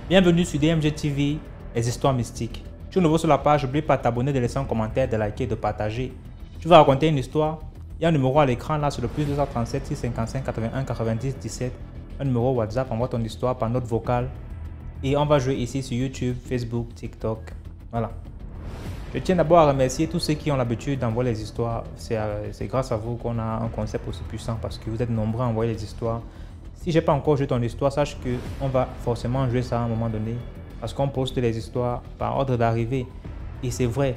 Bienvenue sur DMG TV, les histoires mystiques. Si tu es nouveau sur la page, n'oublie pas de t'abonner, de laisser un commentaire, de liker et de partager. Tu vas raconter une histoire. Il y a un numéro à l'écran là sur le plus 237 655 81 90 17. Un numéro WhatsApp, envoie ton histoire par note vocale. Et on va jouer ici sur YouTube, Facebook, TikTok. Voilà. Je tiens d'abord à remercier tous ceux qui ont l'habitude d'envoyer les histoires. C'est grâce à vous qu'on a un concept aussi puissant parce que vous êtes nombreux à envoyer les histoires. Si j'ai pas encore joué ton histoire, sache qu'on va forcément jouer ça à un moment donné parce qu'on poste les histoires par ordre d'arrivée. Et c'est vrai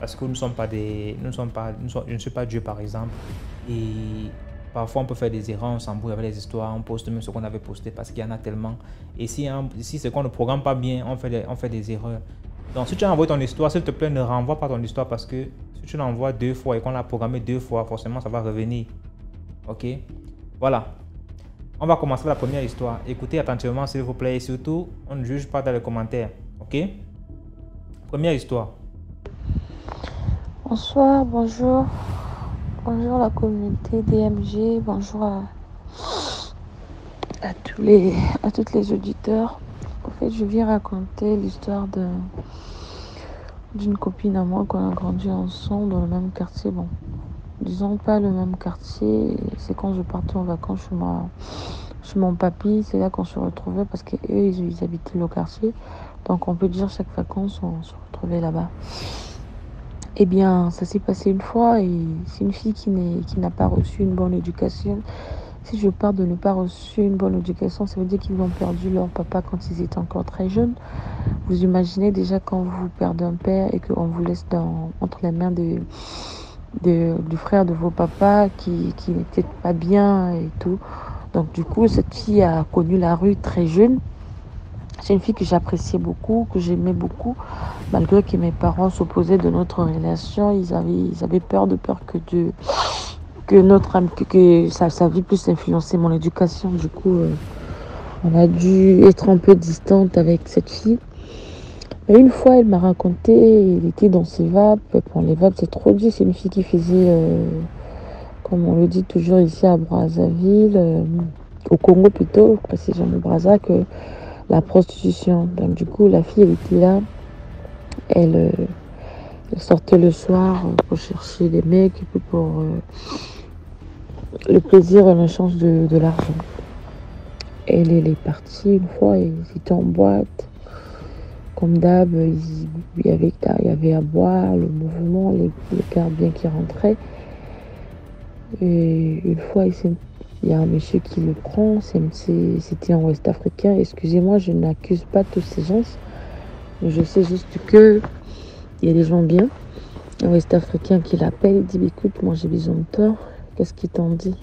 parce que nous ne sommes pas des, je ne suis pas Dieu par exemple. Et parfois on peut faire des erreurs, on s'embrouille avec les histoires, on poste même ce qu'on avait posté parce qu'il y en a tellement. Et si c'est qu'on ne programme pas bien, on fait des erreurs. Donc si tu as envoyé ton histoire, s'il te plaît, ne renvoie pas ton histoire parce que si tu l'envoies deux fois et qu'on l'a programmé deux fois, forcément ça va revenir. Ok? Voilà. On va commencer la première histoire. Écoutez attentivement s'il vous plaît et surtout, on ne juge pas dans les commentaires. Ok? Première histoire. Bonsoir, bonjour. Bonjour la communauté DMG, bonjour à toutes les auditeurs. En fait, je viens raconter l'histoire d'une copine à moi qu'on a grandi ensemble dans le même quartier. Bon, disons pas le même quartier, c'est quand je partais en vacances chez mon papy, c'est là qu'on se retrouvait parce qu'eux, ils habitaient le quartier. Donc on peut dire chaque vacances, on se retrouvait là-bas. Eh bien, ça s'est passé une fois et c'est une fille qui n'a pas reçu une bonne éducation. Si je parle de ne pas reçu une bonne éducation, ça veut dire qu'ils ont perdu leur papa quand ils étaient encore très jeunes. Vous imaginez déjà quand vous perdez un père et qu'on vous laisse entre les mains du frère de vos papas qui n'était pas bien et tout. Donc du coup, cette fille a connu la rue très jeune. C'est une fille que j'appréciais beaucoup, que j'aimais beaucoup, malgré que mes parents s'opposaient de notre relation. Ils avaient peur que sa vie puisse influencer mon éducation. Du coup, on a dû être un peu distante avec cette fille. Mais une fois, elle m'a raconté, elle était dans ses vapes. Bon, les vapes, c'est trop dit. C'est une fille qui faisait, comme on le dit toujours ici à Brazzaville, au Congo plutôt, précisément au Brazza, que la prostitution. Donc du coup, la fille, elle était là. Elle sortait le soir pour chercher des mecs et puis pour le plaisir en échange de l'argent. Elle est partie une fois, ils étaient en boîte. Comme d'hab, il y avait à boire, le mouvement, les gardiens qui rentraient. Et une fois, il y a un monsieur qui le prend, c'était un Ouest africain. Excusez-moi, je n'accuse pas tous ces gens. Je sais juste que il y a des gens bien. Un Ouest africain qui l'appelle, il dit écoute, moi j'ai besoin de toi. Qu'est-ce qu'ils t'ont dit?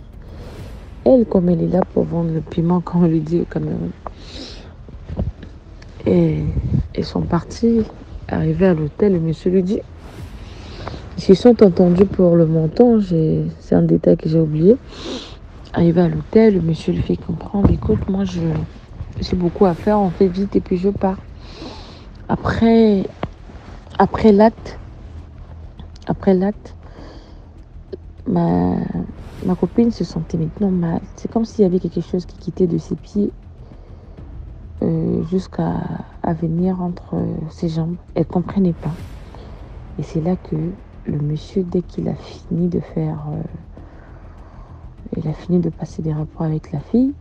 Elle, comme elle est là pour vendre le piment, comme on lui dit au Cameroun. Et ils sont partis. Arrivés à l'hôtel, le monsieur lui dit ils se sont entendus pour le montant. C'est un détail que j'ai oublié. Arrivé à l'hôtel, le monsieur lui fait comprendre écoute, moi j'ai beaucoup à faire, on fait vite et puis je pars. Après l'acte, ma copine se sentait maintenant mal. C'est comme s'il y avait quelque chose qui quittait de ses pieds jusqu'à venir entre ses jambes. Elle ne comprenait pas. Et c'est là que le monsieur, dès qu'il a fini de faire... il a fini de passer des rapports avec la fille,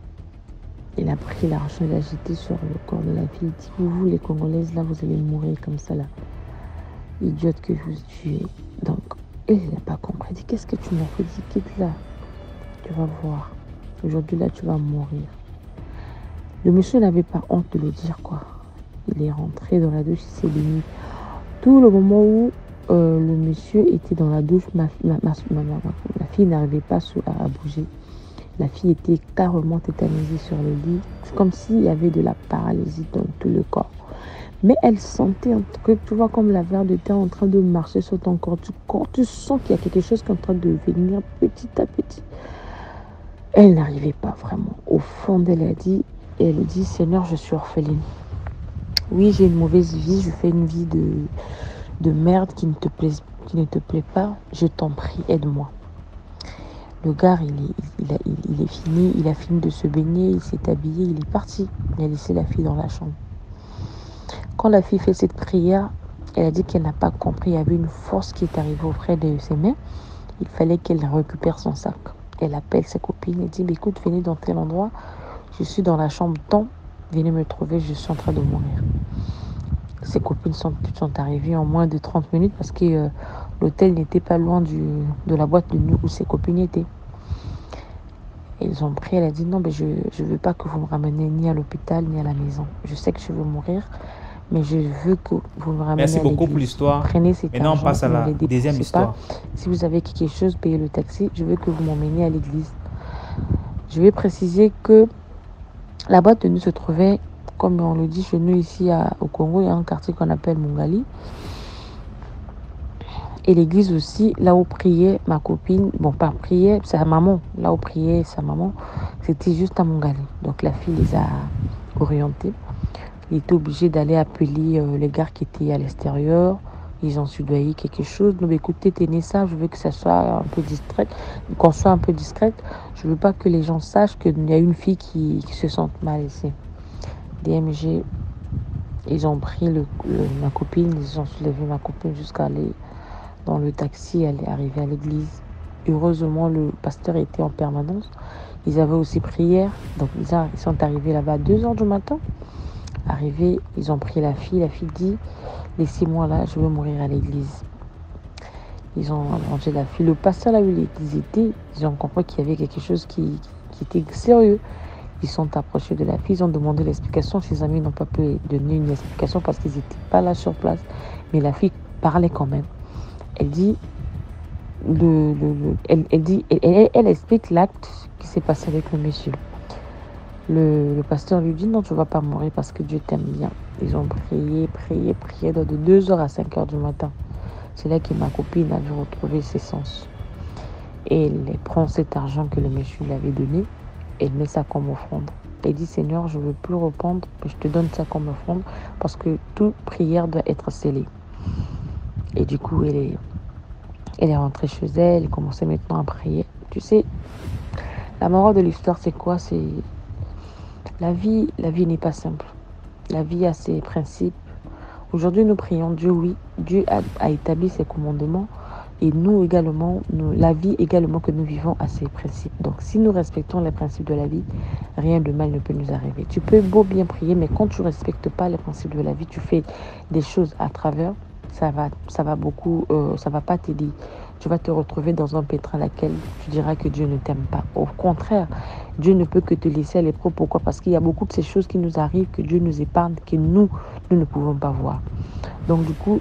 il a pris l'argent, il l'a jeté sur le corps de la fille. Il dit vous les Congolaises, là, vous allez mourir comme ça, là. Idiote que vous tuez. Donc, elle n'a pas compris. Elle dit qu'est-ce que tu m'as fait? Dit quitte là. Tu vas voir. Aujourd'hui, là, tu vas mourir. Le monsieur n'avait pas honte de le dire, quoi. Il est rentré dans la douche, il s'est baigné. Tout le moment où le monsieur était dans la douche, la fille n'arrivait pas à bouger. La fille était carrément tétanisée sur le lit. C'est comme s'il y avait de la paralysie dans tout le corps. Mais elle sentait un truc, tu vois, comme la verre de terre en train de marcher sur ton corps. Tu sens qu'il y a quelque chose qui est en train de venir petit à petit. Elle n'arrivait pas vraiment. Au fond d'elle, elle dit, Seigneur, je suis orpheline. Oui, j'ai une mauvaise vie, je fais une vie de merde qui ne te plaît pas. Je t'en prie, aide-moi. Le gars, il a fini de se baigner, il s'est habillé, il est parti. Il a laissé la fille dans la chambre. Quand la fille fait cette prière, elle a dit qu'elle n'a pas compris. Il y avait une force qui est arrivée auprès de ses mains. Il fallait qu'elle récupère son sac. Elle appelle ses copines et dit, écoute, venez dans tel endroit. Je suis dans la chambre tant. Venez me trouver, je suis en train de mourir. Ses copines sont arrivées en moins de 30 minutes parce que l'hôtel n'était pas loin de la boîte de nuit où ses copines étaient. Ils ont pris, elle a dit, non, mais je ne veux pas que vous me rameniez ni à l'hôpital ni à la maison. Je sais que je veux mourir, mais je veux que vous me rameniez Merci à l'église. beaucoup pour l'histoire. Prenez cet Maintenant, on argent, passe à ne la les dépensez deuxième histoire. pas. Si vous avez quelque chose, payez le taxi. Je veux que vous m'emmeniez à l'église. Je vais préciser que la boîte de nuit se trouvait, comme on le dit chez nous ici au Congo, il y a un quartier qu'on appelle Mongali. Et l'église aussi, là où priait ma copine, bon pas priait, sa maman, là où priait sa maman, c'était juste à Mongali. Donc la fille les a orientés. Il était obligé d'aller appeler les gars qui étaient à l'extérieur. Ils ont su doyer quelque chose. Donc écoutez, tenez ça, je veux que ça soit un peu discrète, qu'on soit un peu discrète. Je veux pas que les gens sachent qu'il y a une fille qui se sente mal ici. DMG, ils ont pris ma copine, ils ont soulevé ma copine jusqu'à aller dans le taxi, elle est arrivée à l'église. Heureusement, le pasteur était en permanence. Ils avaient aussi prière. Donc, ils sont arrivés là-bas à 2 h du matin. Arrivés, ils ont pris la fille. La fille dit, laissez-moi là, je veux mourir à l'église. Ils ont rangé la fille. Le pasteur, là où l'église était, ils ont compris qu'il y avait quelque chose qui était sérieux. Ils sont approchés de la fille, ils ont demandé l'explication. Ses amis n'ont pas pu donner une explication parce qu'ils n'étaient pas là sur place. Mais la fille parlait quand même. Elle dit, elle explique l'acte qui s'est passé avec le monsieur. Le pasteur lui dit, non, tu ne vas pas mourir parce que Dieu t'aime bien. Ils ont prié de 2 h à 5 h du matin. C'est là que ma copine a dû retrouver ses sens. Et elle prend cet argent que le monsieur lui avait donné, elle met ça comme offrande. Elle dit, Seigneur, je ne veux plus répondre, mais je te donne ça comme offrande parce que toute prière doit être scellée. Et du coup, elle est rentrée chez elle, elle commençait maintenant à prier. Tu sais, la morale de l'histoire, c'est quoi? C'est la vie n'est pas simple. La vie a ses principes. Aujourd'hui, nous prions Dieu, oui. Dieu a établi ses commandements. Et nous également, la vie également que nous vivons a ses principes. Donc, si nous respectons les principes de la vie, rien de mal ne peut nous arriver. Tu peux beau bien prier, mais quand tu ne respectes pas les principes de la vie, tu fais des choses à travers, ça va pas t'aider. Tu vas te retrouver dans un pétrin dans lequel tu diras que Dieu ne t'aime pas. Au contraire, Dieu ne peut que te laisser à l'épreuve. Pourquoi? Parce qu'il y a beaucoup de ces choses qui nous arrivent, que Dieu nous épargne, que nous ne pouvons pas voir. Donc du coup,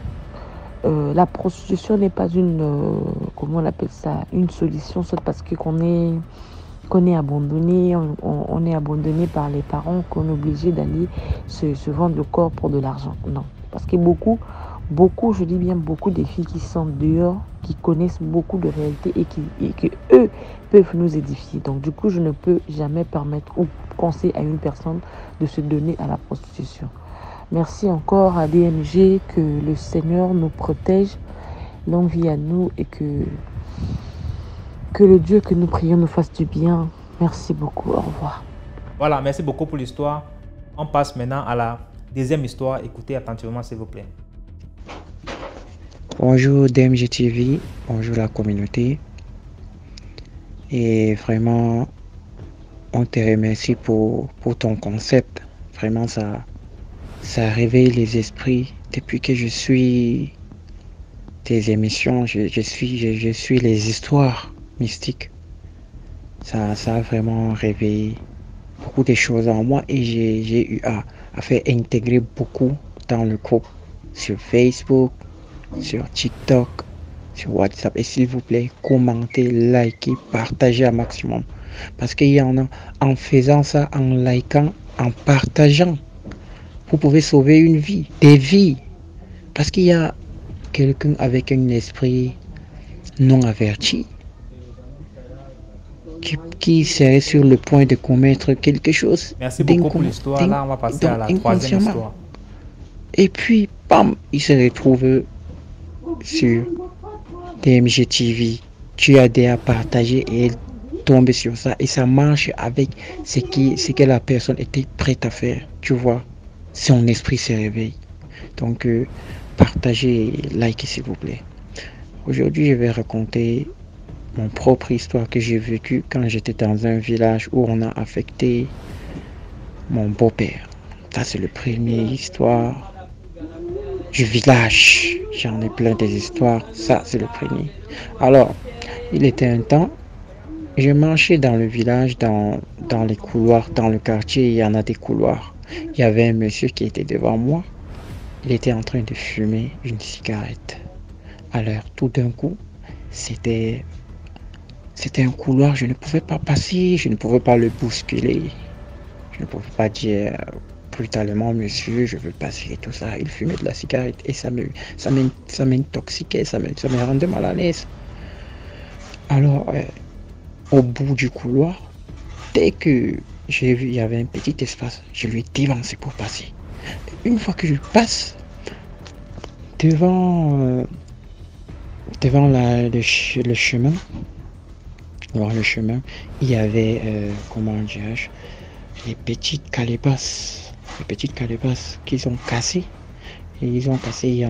la prostitution n'est pas comment on appelle ça, une solution, soit parce qu'on est abandonné, on est abandonné par les parents, qu'on est obligé d'aller se vendre le corps pour de l'argent. Non, parce que beaucoup, je dis bien beaucoup de filles qui sont dehors, qui connaissent beaucoup de réalités et que eux peuvent nous édifier. Donc du coup, je ne peux jamais permettre ou conseiller à une personne de se donner à la prostitution. Merci encore à DMG, que le Seigneur nous protège, longue vie à nous et que le Dieu que nous prions nous fasse du bien. Merci beaucoup, au revoir. Voilà, merci beaucoup pour l'histoire. On passe maintenant à la deuxième histoire. Écoutez attentivement, s'il vous plaît. Bonjour DMG TV, bonjour la communauté. Et vraiment, on te remercie pour ton concept. Vraiment, ça réveille les esprits. Depuis que je suis tes émissions, je suis les histoires mystiques. Ça a vraiment réveillé beaucoup de choses en moi et j'ai eu à faire intégrer beaucoup dans le groupe sur Facebook, sur TikTok, sur WhatsApp. Et s'il vous plaît, commentez, likez, partagez un maximum. Parce qu'il y en a, en faisant ça, en likant, en partageant, vous pouvez sauver une vie, des vies. Parce qu'il y a quelqu'un avec un esprit non averti qui serait sur le point de commettre quelque chose. Merci beaucoup pour l'histoire. Là, on va passer à la troisième histoire. Et puis, bam, il se retrouve sur DMG TV. Tu as déjà partagé et elle tombe sur ça. Et ça marche avec ce que la personne était prête à faire. Tu vois, son esprit se réveille. Donc, partagez, likez s'il vous plaît. Aujourd'hui, je vais raconter mon propre histoire que j'ai vécue quand j'étais dans un village où on a affecté mon beau-père. Ça, c'est le premier histoire du village. J'en ai plein des histoires. Ça, c'est le premier. Alors, il était un temps, je marchais dans le village, dans les couloirs, dans le quartier, il y en a des couloirs. Il y avait un monsieur qui était devant moi. Il était en train de fumer une cigarette. Alors, tout d'un coup, c'était un couloir, je ne pouvais pas passer, je ne pouvais pas le bousculer. Je ne pouvais pas dire brutalement, monsieur, je veux passer et tout ça. Il fumait de la cigarette et ça m'intoxiquait, ça me rendait mal à l'aise. Alors, au bout du couloir, dès que j'ai vu il y avait un petit espace, je lui ai dévancé pour passer. Une fois que je passe devant le chemin, il y avait, comment dirais-je, les petites calebasses qu'ils ont cassées. Et ils ont cassé,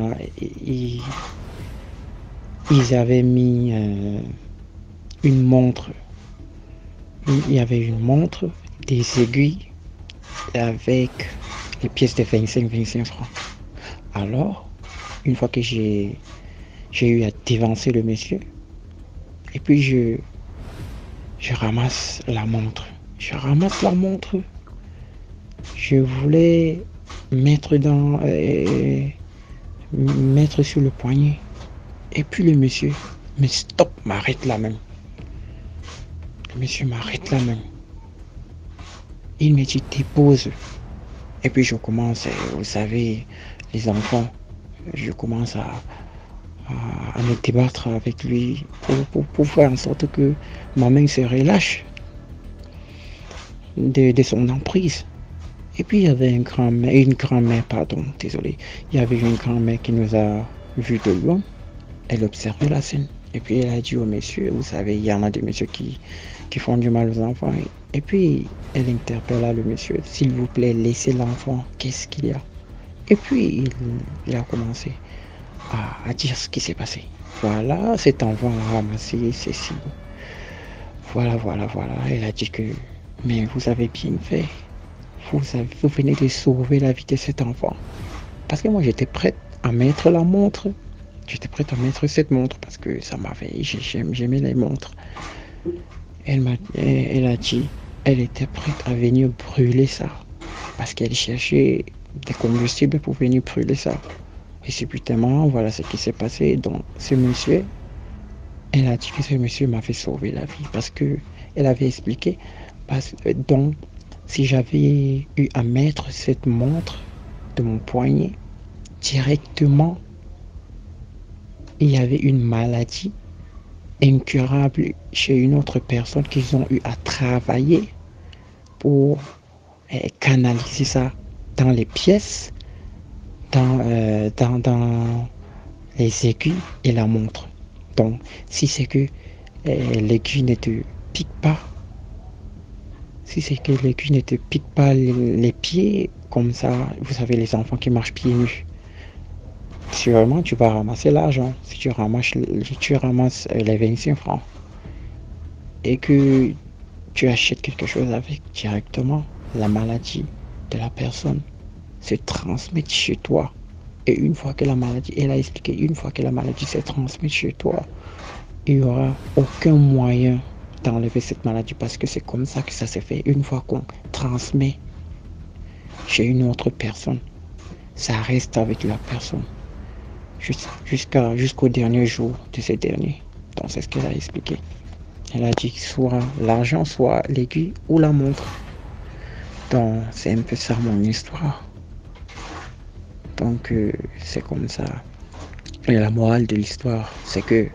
ils avaient mis une montre. Il y avait une montre, des aiguilles avec les pièces de 25 francs. Alors, une fois que j'ai eu à dévancer le monsieur, et puis je ramasse la montre. Je voulais mettre sur le poignet. Et puis le monsieur me stoppe, m'arrête la main. Le monsieur m'arrête la main. Il me dit dépose. Et puis je commence, vous savez, les enfants, je commence à me débattre avec lui pour faire en sorte que ma main se relâche de son emprise. Et puis il y avait une grand-mère, il y avait une grand-mère qui nous a vus de loin. Elle observait la scène. Et puis elle a dit au monsieur, vous savez, il y en a des messieurs qui font du mal aux enfants. Et puis elle interpella le monsieur, s'il vous plaît, laissez l'enfant, qu'est-ce qu'il y a? Et puis il a commencé à dire ce qui s'est passé. Voilà, cet enfant a ramassé ceci. Voilà. Elle a dit que, mais vous avez bien fait. Vous venez de sauver la vie de cet enfant. Parce que moi, j'étais prête à mettre la montre. J'étais prête à mettre cette montre parce que ça m'avait... J'aimais les montres. Elle a dit, elle était prête à venir brûler ça. Parce qu'elle cherchait des combustibles pour venir brûler ça. Et subitement, voilà ce qui s'est passé. Donc, ce monsieur, elle a dit que ce monsieur m'avait sauvé la vie. Parce que elle avait expliqué. Donc, si j'avais eu à mettre cette montre de mon poignet, directement, il y avait une maladie incurable chez une autre personne qu'ils ont eu à travailler pour canaliser ça dans les pièces, dans les aiguilles et la montre. Donc, si c'est que l'aiguille ne te pique pas, les pieds, comme ça, vous savez, les enfants qui marchent pieds nus, sûrement tu vas ramasser l'argent. Si tu ramasses les 25 francs et que tu achètes quelque chose avec, directement, la maladie de la personne se transmet chez toi. Et une fois que la maladie, elle a expliqué, une fois que la maladie se transmet chez toi, il n'y aura aucun moyen d'enlever cette maladie parce que c'est comme ça que ça se fait. Une fois qu'on transmet chez une autre personne, ça reste avec la personne jusqu'au dernier jour de ce dernier. Donc c'est ce qu'elle a expliqué. Elle a dit soit l'argent, soit l'aiguille ou la montre. Donc c'est un peu ça mon histoire. Donc c'est comme ça. Et la morale de l'histoire, c'est que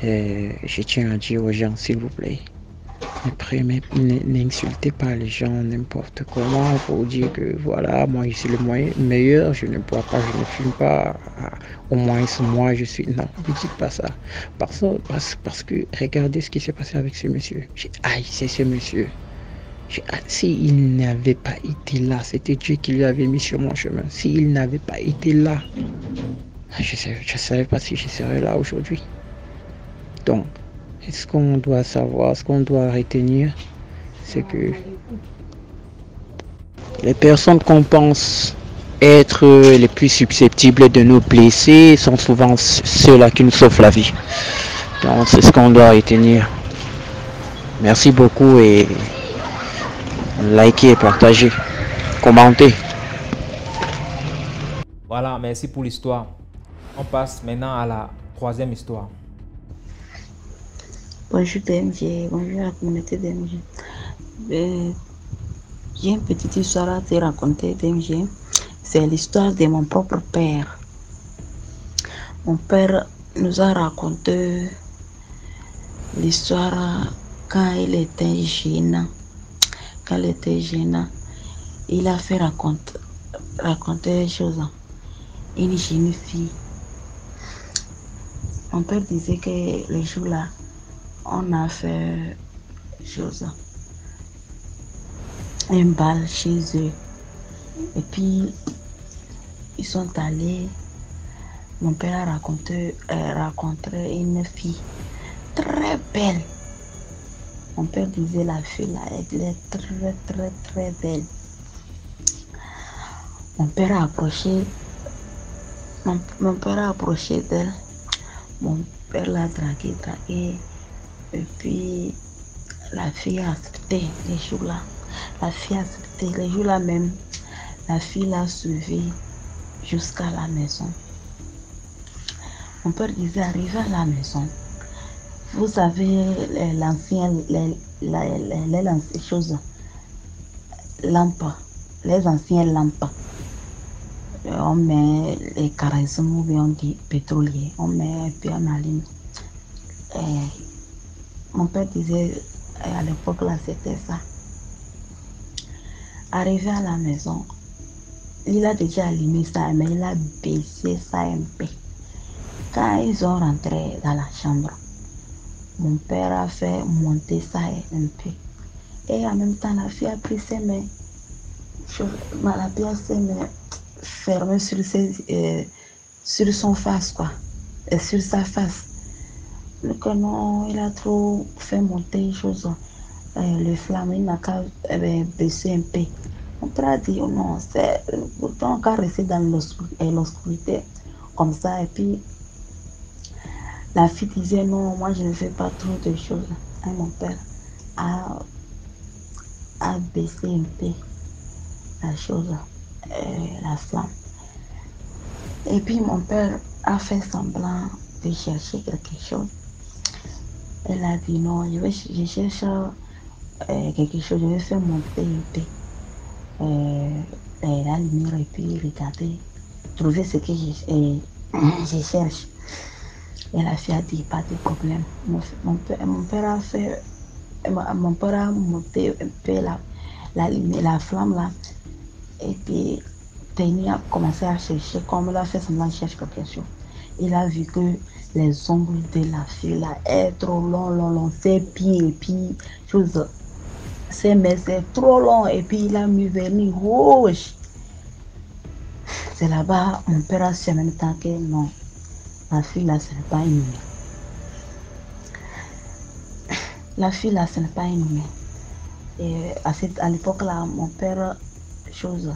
je tiens à dire aux gens, s'il vous plaît, n'insultez pas les gens n'importe comment pour dire que voilà, moi je suis le meilleur, je ne bois pas, je ne fume pas, au moins moi je suis... Non, ne dites pas ça. Parce que regardez ce qui s'est passé avec ce monsieur. J'ai haï ce monsieur. S'il n'avait pas été là, c'était Dieu qui lui avait mis sur mon chemin. S'il n'avait pas été là, je ne savais pas si je serais là aujourd'hui. Donc, ce qu'on doit savoir, ce qu'on doit retenir, c'est que les personnes qu'on pense être les plus susceptibles de nous blesser sont souvent ceux-là qui nous sauvent la vie. Donc, c'est ce qu'on doit retenir. Merci beaucoup et likez, partagez, commentez. Voilà, merci pour l'histoire. On passe maintenant à la troisième histoire. Bonjour DMG, bonjour à la communauté DMG. J'ai une petite histoire à te raconter DMG. C'est l'histoire de mon propre père. Mon père nous a raconté l'histoire quand il était jeune. Quand il était jeune, il a fait raconter des choses. Une jeune fille. Mon père disait que le jour-là, on a fait chose, un bal chez eux. Et puis, ils sont allés. Mon père a rencontré une fille très belle. Mon père disait la fille là, elle est très très très belle. Mon père a approché. Mon père a approché d'elle. Mon père l'a dragué. Et puis, la fille a accepté les jours-là. La fille a accepté les jours-là même. La fille l'a suivi jusqu'à la maison. Mon père disait, arrivé à la maison, vous avez les anciennes choses, lampes, les anciennes lampes. On met les caressons ou bien on dit pétrolier, on met et puis on allume. Mon père disait, à l'époque là, c'était ça. Arrivé à la maison, il a déjà allumé ça, mais il a baissé ça un peu. Quand ils ont rentré dans la chambre, mon père a fait monter ça un peu. Et en même temps, la fille a pris ses mains. La fille a ses mains fermées sur son face, quoi. Et sur sa face. Donc non, il a trop fait monter les choses. Le flamme, il n'a qu'à baisser un peu. Mon père a dit, oh non, c'est pourtant qu'à rester dans l'obscurité comme ça. Et puis, la fille disait, non, moi je ne fais pas trop de choses. Et mon père a baissé un peu la chose, la flamme. Et puis, mon père a fait semblant de chercher quelque chose. Elle a dit, non, je cherche quelque chose, je vais faire monter un peu la lumière et puis regarder, trouver ce que je cherche. Et la fille a dit, pas de problème. Mon père a fait, mon père a monté un peu la flamme là. Et puis, Penny a commencé à chercher, comme il a fait semblant de chercher quelque chose. Il a vu que les ongles de la fille là est trop long, ses pieds et puis, chose, ses mains c'est trop long et puis il a mis vernis rouge. C'est là-bas, mon père a su en même temps que non, la fille là ce n'est pas une humaine. La fille là ce n'est pas une humaine. Et à l'époque là, mon père, chose,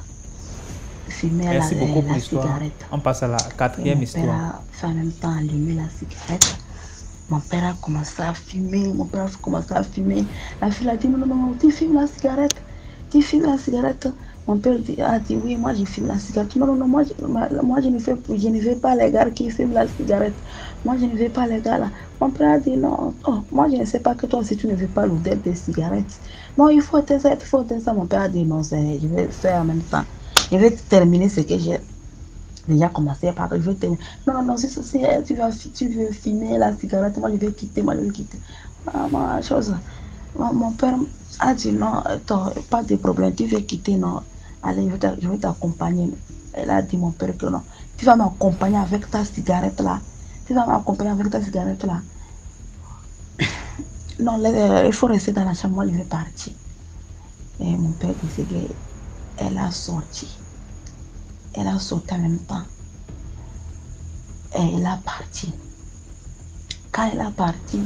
fumait Merci beaucoup pour la l'histoire. cigarette. On passe à la quatrième histoire. Mon père a fait en même temps allumer la cigarette. Mon père a commencé à fumer. La fille a dit non, tu fumes la cigarette. Tu fumes la cigarette. Mon père a dit oui, moi je fume la cigarette. Non, moi je ne vais pas les gars qui fument la cigarette. Moi je ne vais pas les gars là. Mon père a dit non, moi je ne sais pas que toi aussi tu ne veux pas l'odeur des cigarettes. Non, il faut être ça. Mon père a dit non, je vais faire en même temps. Je vais terminer ce que j'ai déjà commencé par. Je vais terminer. Non, si tu veux fumer la cigarette, moi je vais quitter. Mon père a dit non, pas de problème, tu veux quitter, non. Allez, je vais t'accompagner. Elle a dit mon père que non. Tu vas m'accompagner avec ta cigarette là. Non, il faut rester dans la chambre, moi je vais partir. Et mon père disait qu'elle a sorti. Elle a sauté en même temps. Et elle a parti. Quand elle a parti,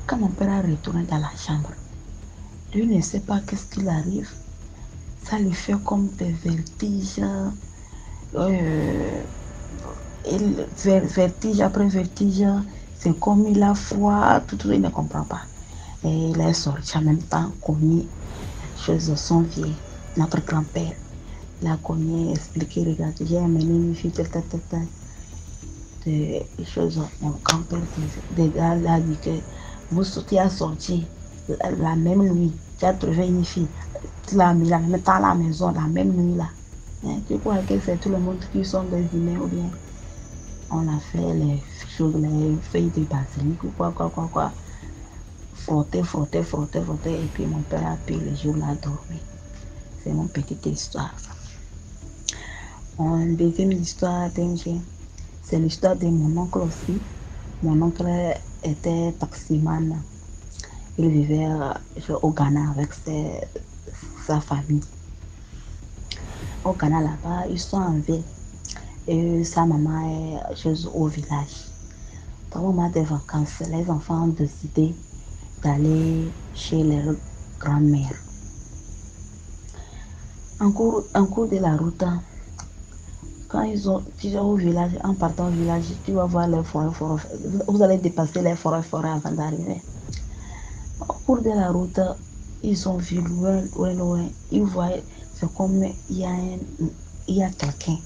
quand mon père a retourné dans la chambre, lui ne sait pas qu'est-ce qu'il arrive. Ça lui fait comme des vertiges. Vertige après vertige. C'est comme il a froid, tout, il ne comprend pas. Et il est sorti en même temps, commis chose son vieux, notre grand-père. Il a commis, expliqué, regarde, j'ai amené une fille, des choses. Mon grand-père a dit que vous sortiez à sortir la même nuit. Tu as trouvé une fille, tu l'as mis dans la maison la même nuit là. Tu crois que c'est tout le monde qui sont des humains ou bien on a fait les choses, les feuilles de basilic ou quoi. Frotter, et puis mon père a pu le jour là dormir. C'est mon petite histoire. Une deuxième histoire, c'est l'histoire de mon oncle aussi. Mon oncle était taximan. Il vivait au Ghana avec sa famille. Au Ghana là-bas, ils sont en ville. Et sa maman est au village. Au moment des vacances, les enfants ont décidé d'aller chez leur grand-mère. En cours de la route, quand ils sont au village, en partant au village, tu vas voir les forêts. Vous allez dépasser les forêts avant d'arriver. Au cours de la route, ils ont vu loin. Ils voient, c'est comme il y a quelqu'un.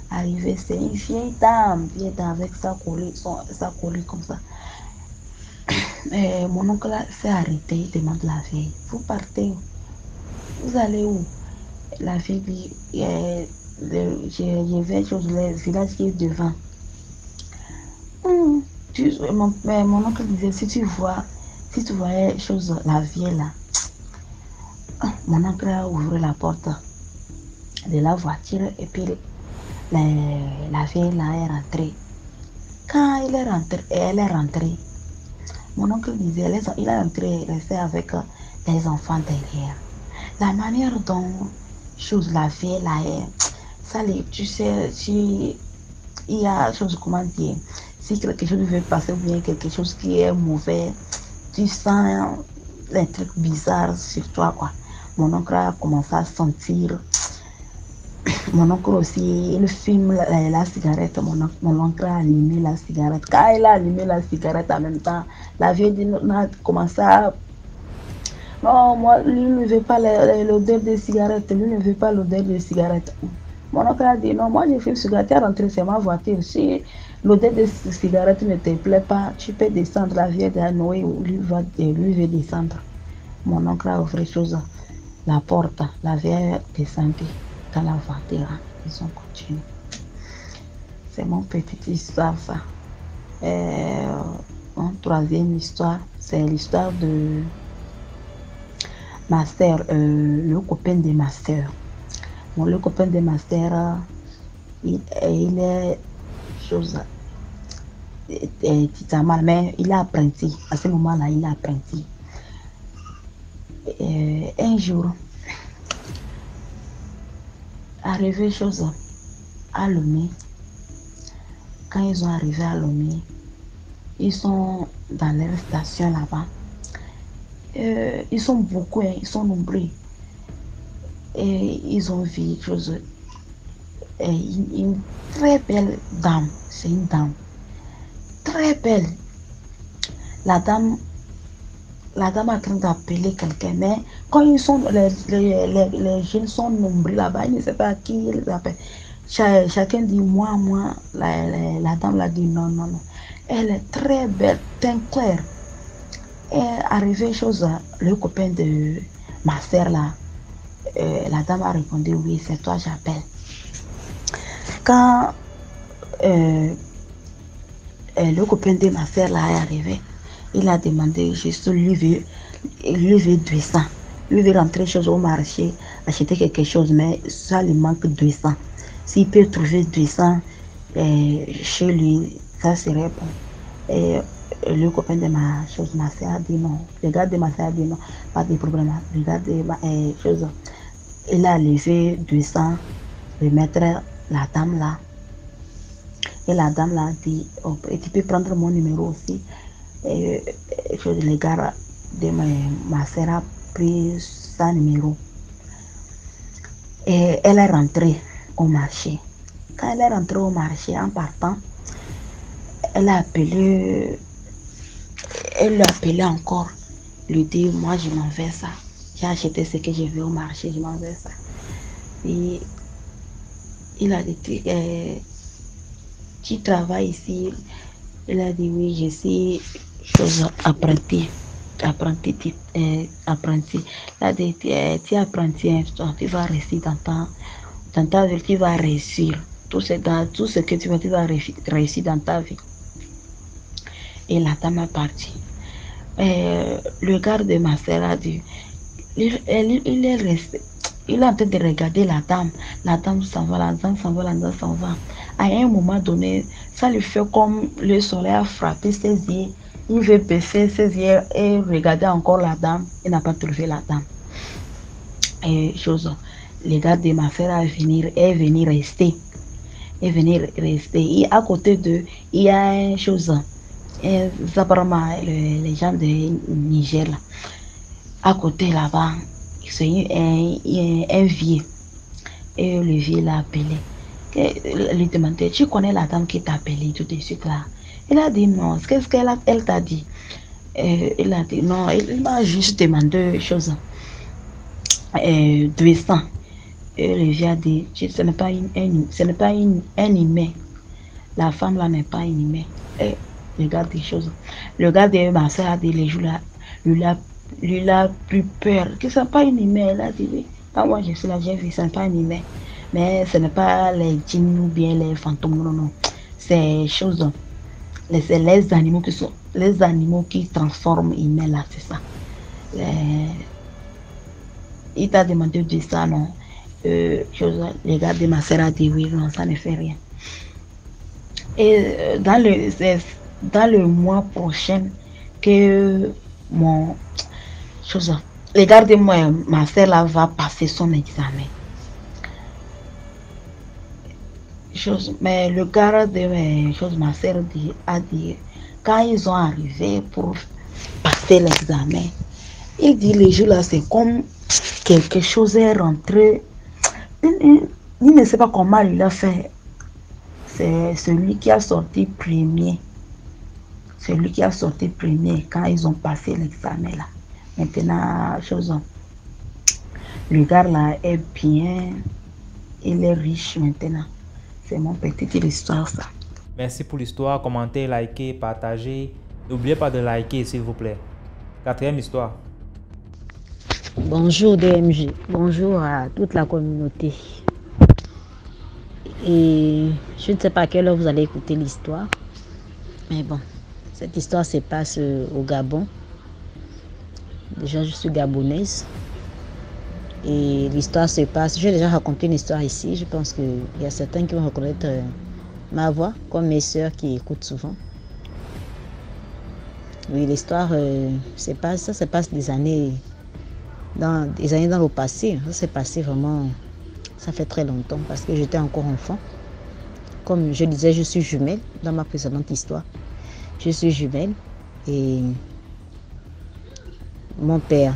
Arrivé, c'est une vieille dame avec sa collée comme ça. Mon oncle s'est arrêté, il demande la vieille, vous partez où? Vous allez où? La fille dit, je vais sur le village qui est devant. Mon oncle disait, si tu voyais la vieille là, mon oncle a ouvert la porte de la voiture et puis la vieille là est rentrée. Quand elle est rentrée, mon oncle disait, il est rentré, resté avec les enfants derrière. La manière dont la vieille là est, ça tu sais, si il y a comment dire, si quelque chose veut passer ou bien quelque chose qui est mauvais, tu sens les trucs bizarres sur toi, quoi. Mon oncle a commencé à sentir. Mon oncle aussi, il fume la cigarette. Mon oncle a allumé la cigarette. Quand il a allumé la cigarette en même temps, la vieille a commencé à... Non, moi, lui ne veut pas l'odeur de cigarette. Lui ne veut pas l'odeur de cigarette. Mon oncle a dit, non, moi je fume cigarette. Tu es rentré, c'est ma voiture. Si l'odeur de cigarette ne te plaît pas, tu peux descendre. La vieille de Noé, lui veut descendre. Mon oncle a ouvert la porte. La vieille est descendue dans la voiture. Ils ont continué. C'est mon petite histoire, ça. Une troisième histoire, c'est l'histoire de ma soeur, le copain de ma soeur. Bon, le copain de ma soeur, il est mal, mais il a apprenti. À ce moment-là, il a apprenti. Un jour, arrivé à Lomé, quand ils sont arrivés à Lomé, ils sont dans leur station là-bas. Ils sont beaucoup, ils sont nombreux. Et ils ont vu une très belle dame. C'est une dame très belle. La dame est en train d'appeler quelqu'un, mais quand ils sont, les jeunes sont nombreux là-bas, ils ne savent pas à qui ils appellent. Chacun dit moi, la dame l'a dit non. Elle est très belle, teint clair. Et arrivé le copain de ma soeur là, la dame a répondu oui, c'est toi, j'appelle. Quand le copain de ma soeur là est arrivé, il a demandé juste, lui veut 200. Lui veut rentrer au marché, acheter quelque chose, mais ça lui manque 200. S'il peut trouver 200 chez lui, ça serait bon. Et le copain de ma chose, ma soeur a dit non. Le gars de ma soeur a dit non, pas de problème. Le gars de ma chose, il a levé 200, remettre la dame là. Et la dame là a dit, oh, tu peux prendre mon numéro aussi. Et le gars de ma soeur a pris son numéro. Et elle est rentrée au marché. Quand elle est rentrée au marché, en partant, elle a appelé encore, lui dit, moi je m'en vais ça. J'ai acheté ce que je veux au marché, je m'en vais ça. Et il a dit, tu travailles ici? Il a dit, oui, je suis apprenti. Apprenti. Il a dit, tu es apprenti, tu vas réussir dans ta vie, tu vas réussir. Tout ce que tu vas réussir dans ta vie. Et la dame est partie. Le gars de ma soeur a dit, il est resté. Il est en train de regarder la dame. La dame s'en va, la dame s'en va, la dame s'en va. À un moment donné, ça lui fait comme le soleil a frappé ses yeux. Il veut baisser ses yeux et regarder encore la dame. Il n'a pas trouvé la dame. Et le gars de ma soeur est venu rester. Et à côté d'eux, il y a une chose. Apparemment, les gens de Niger, là. À côté là-bas, c'est un vieux. Et le vieux l'a appelé. Il lui demandait, tu connais la dame qui t'a appelé tout de suite là? Il a dit non. Qu'est-ce qu'elle t'a dit? Il a dit non, il m'a juste demandé une chose. 200. Et le vieux a dit, ce n'est pas un humain. La femme là n'est pas un humain. Et regarde des choses. Le gars de ma soeur a dit les jours là, lui a plus peur. Que ce n'est pas un humain. Elle a dit oui. Quand moi je suis là, j'ai vu, ce n'est pas un humain. Mais ce n'est pas les djinns ou bien les fantômes, non. C'est choses. C'est les animaux qui transforment humains là, c'est ça. Il t'a demandé de ça, non? Les gars de ma soeur a dit oui, non, ça ne fait rien. Et dans le mois prochain que les gars de ma soeur là va passer son examen. Mais le gars de ma soeur a dit, quand ils ont arrivé pour passer l'examen, il dit les jours là c'est comme quelque chose est rentré. Il ne sait pas comment il a fait. C'est celui qui a sorti premier. Celui qui a sorti premier quand ils ont passé l'examen là. Maintenant, le gars là est bien. Il est riche maintenant. C'est mon petite histoire ça. Merci pour l'histoire. Commentez, likez, partagez. N'oubliez pas de liker s'il vous plaît. Quatrième histoire. Bonjour DMJ, bonjour à toute la communauté. Et je ne sais pas à quelle heure vous allez écouter l'histoire. Mais bon, cette histoire se passe au Gabon. Déjà, je suis gabonaise. Et l'histoire se passe, j'ai déjà raconté une histoire ici. Je pense qu'il y a certains qui vont reconnaître ma voix, comme mes sœurs qui écoutent souvent. Oui, l'histoire ça se passe des années dans le passé. Ça s'est passé vraiment, ça fait très longtemps parce que j'étais encore enfant. Comme je disais, je suis jumelle dans ma précédente histoire. Je suis jumelle et mon père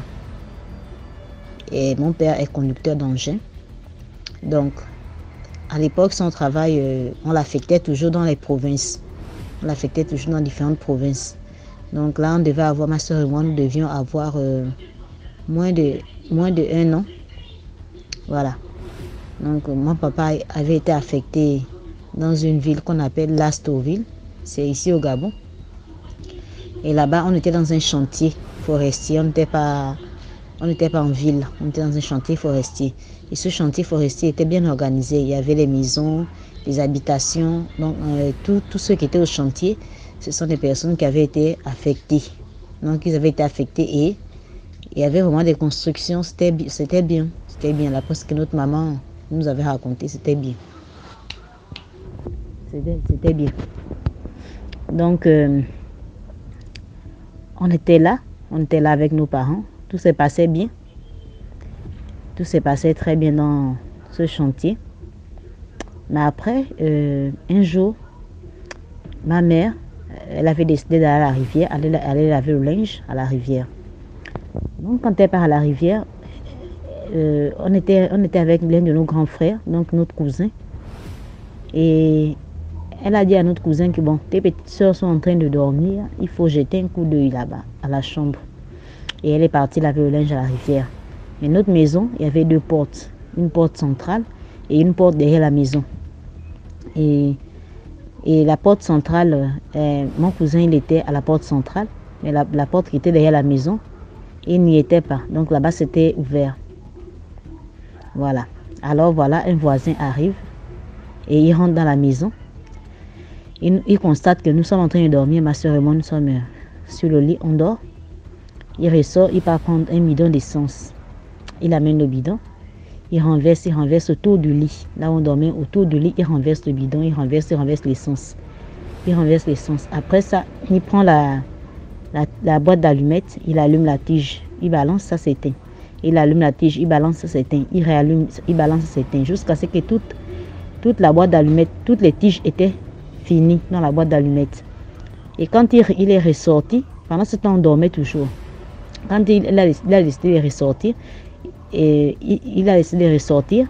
est conducteur d'engin. Donc, à l'époque, son travail, on l'affectait toujours dans les provinces. On l'affectait toujours dans différentes provinces. Donc là, on devait avoir, ma soeur et moi, nous devions avoir moins de 1 an. Voilà. Donc, mon papa avait été affecté dans une ville qu'on appelle Lastoville. C'est ici au Gabon. Et là-bas, on était dans un chantier forestier. On n'était pas en ville. On était dans un chantier forestier. Et ce chantier forestier était bien organisé. Il y avait les maisons, les habitations. Donc, tous ceux qui étaient au chantier, ce sont des personnes qui avaient été affectées. Donc, ils avaient été affectés et il y avait vraiment des constructions. C'était bien. C'était bien. D'après ce que notre maman nous avait raconté, c'était bien. C'était bien. Donc, on était là avec nos parents. Tout s'est passé bien. Tout s'est passé très bien dans ce chantier. Mais après, un jour, ma mère, elle avait décidé d'aller à la rivière, aller laver le linge à la rivière. Donc quand elle part à la rivière, on était avec l'un de nos grands frères, donc notre cousin. Et elle a dit à notre cousin que bon, tes petites soeurs sont en train de dormir, il faut jeter un coup d'œil là-bas, à la chambre. Et elle est partie laver le linge à la rivière. Mais notre maison, il y avait deux portes, une porte centrale et une porte derrière la maison. Et la porte centrale, mon cousin, il était à la porte centrale, mais la porte qui était derrière la maison, il n'y était pas. Donc là-bas, c'était ouvert. Voilà. Alors voilà, un voisin arrive et il rentre dans la maison. Il constate que nous sommes en train de dormir, ma soeur et moi, nous sommes sur le lit, on dort. Il ressort, il part prendre un bidon d'essence. Il amène le bidon. Il renverse autour du lit. Là où on dormait, autour du lit, il renverse le bidon, il renverse l'essence. Il renverse l'essence. Après ça, il prend la boîte d'allumettes, il allume la tige, il balance, ça s'éteint. Il allume la tige, il balance, ça s'éteint. Il réallume, il balance, ça s'éteint. Jusqu'à ce que toute la boîte d'allumettes, toutes les tiges étaient finies dans la boîte d'allumettes. Et quand il est ressorti, pendant ce temps, on dormait toujours. Quand il a décidé de ressortir, et il a décidé de ressortir.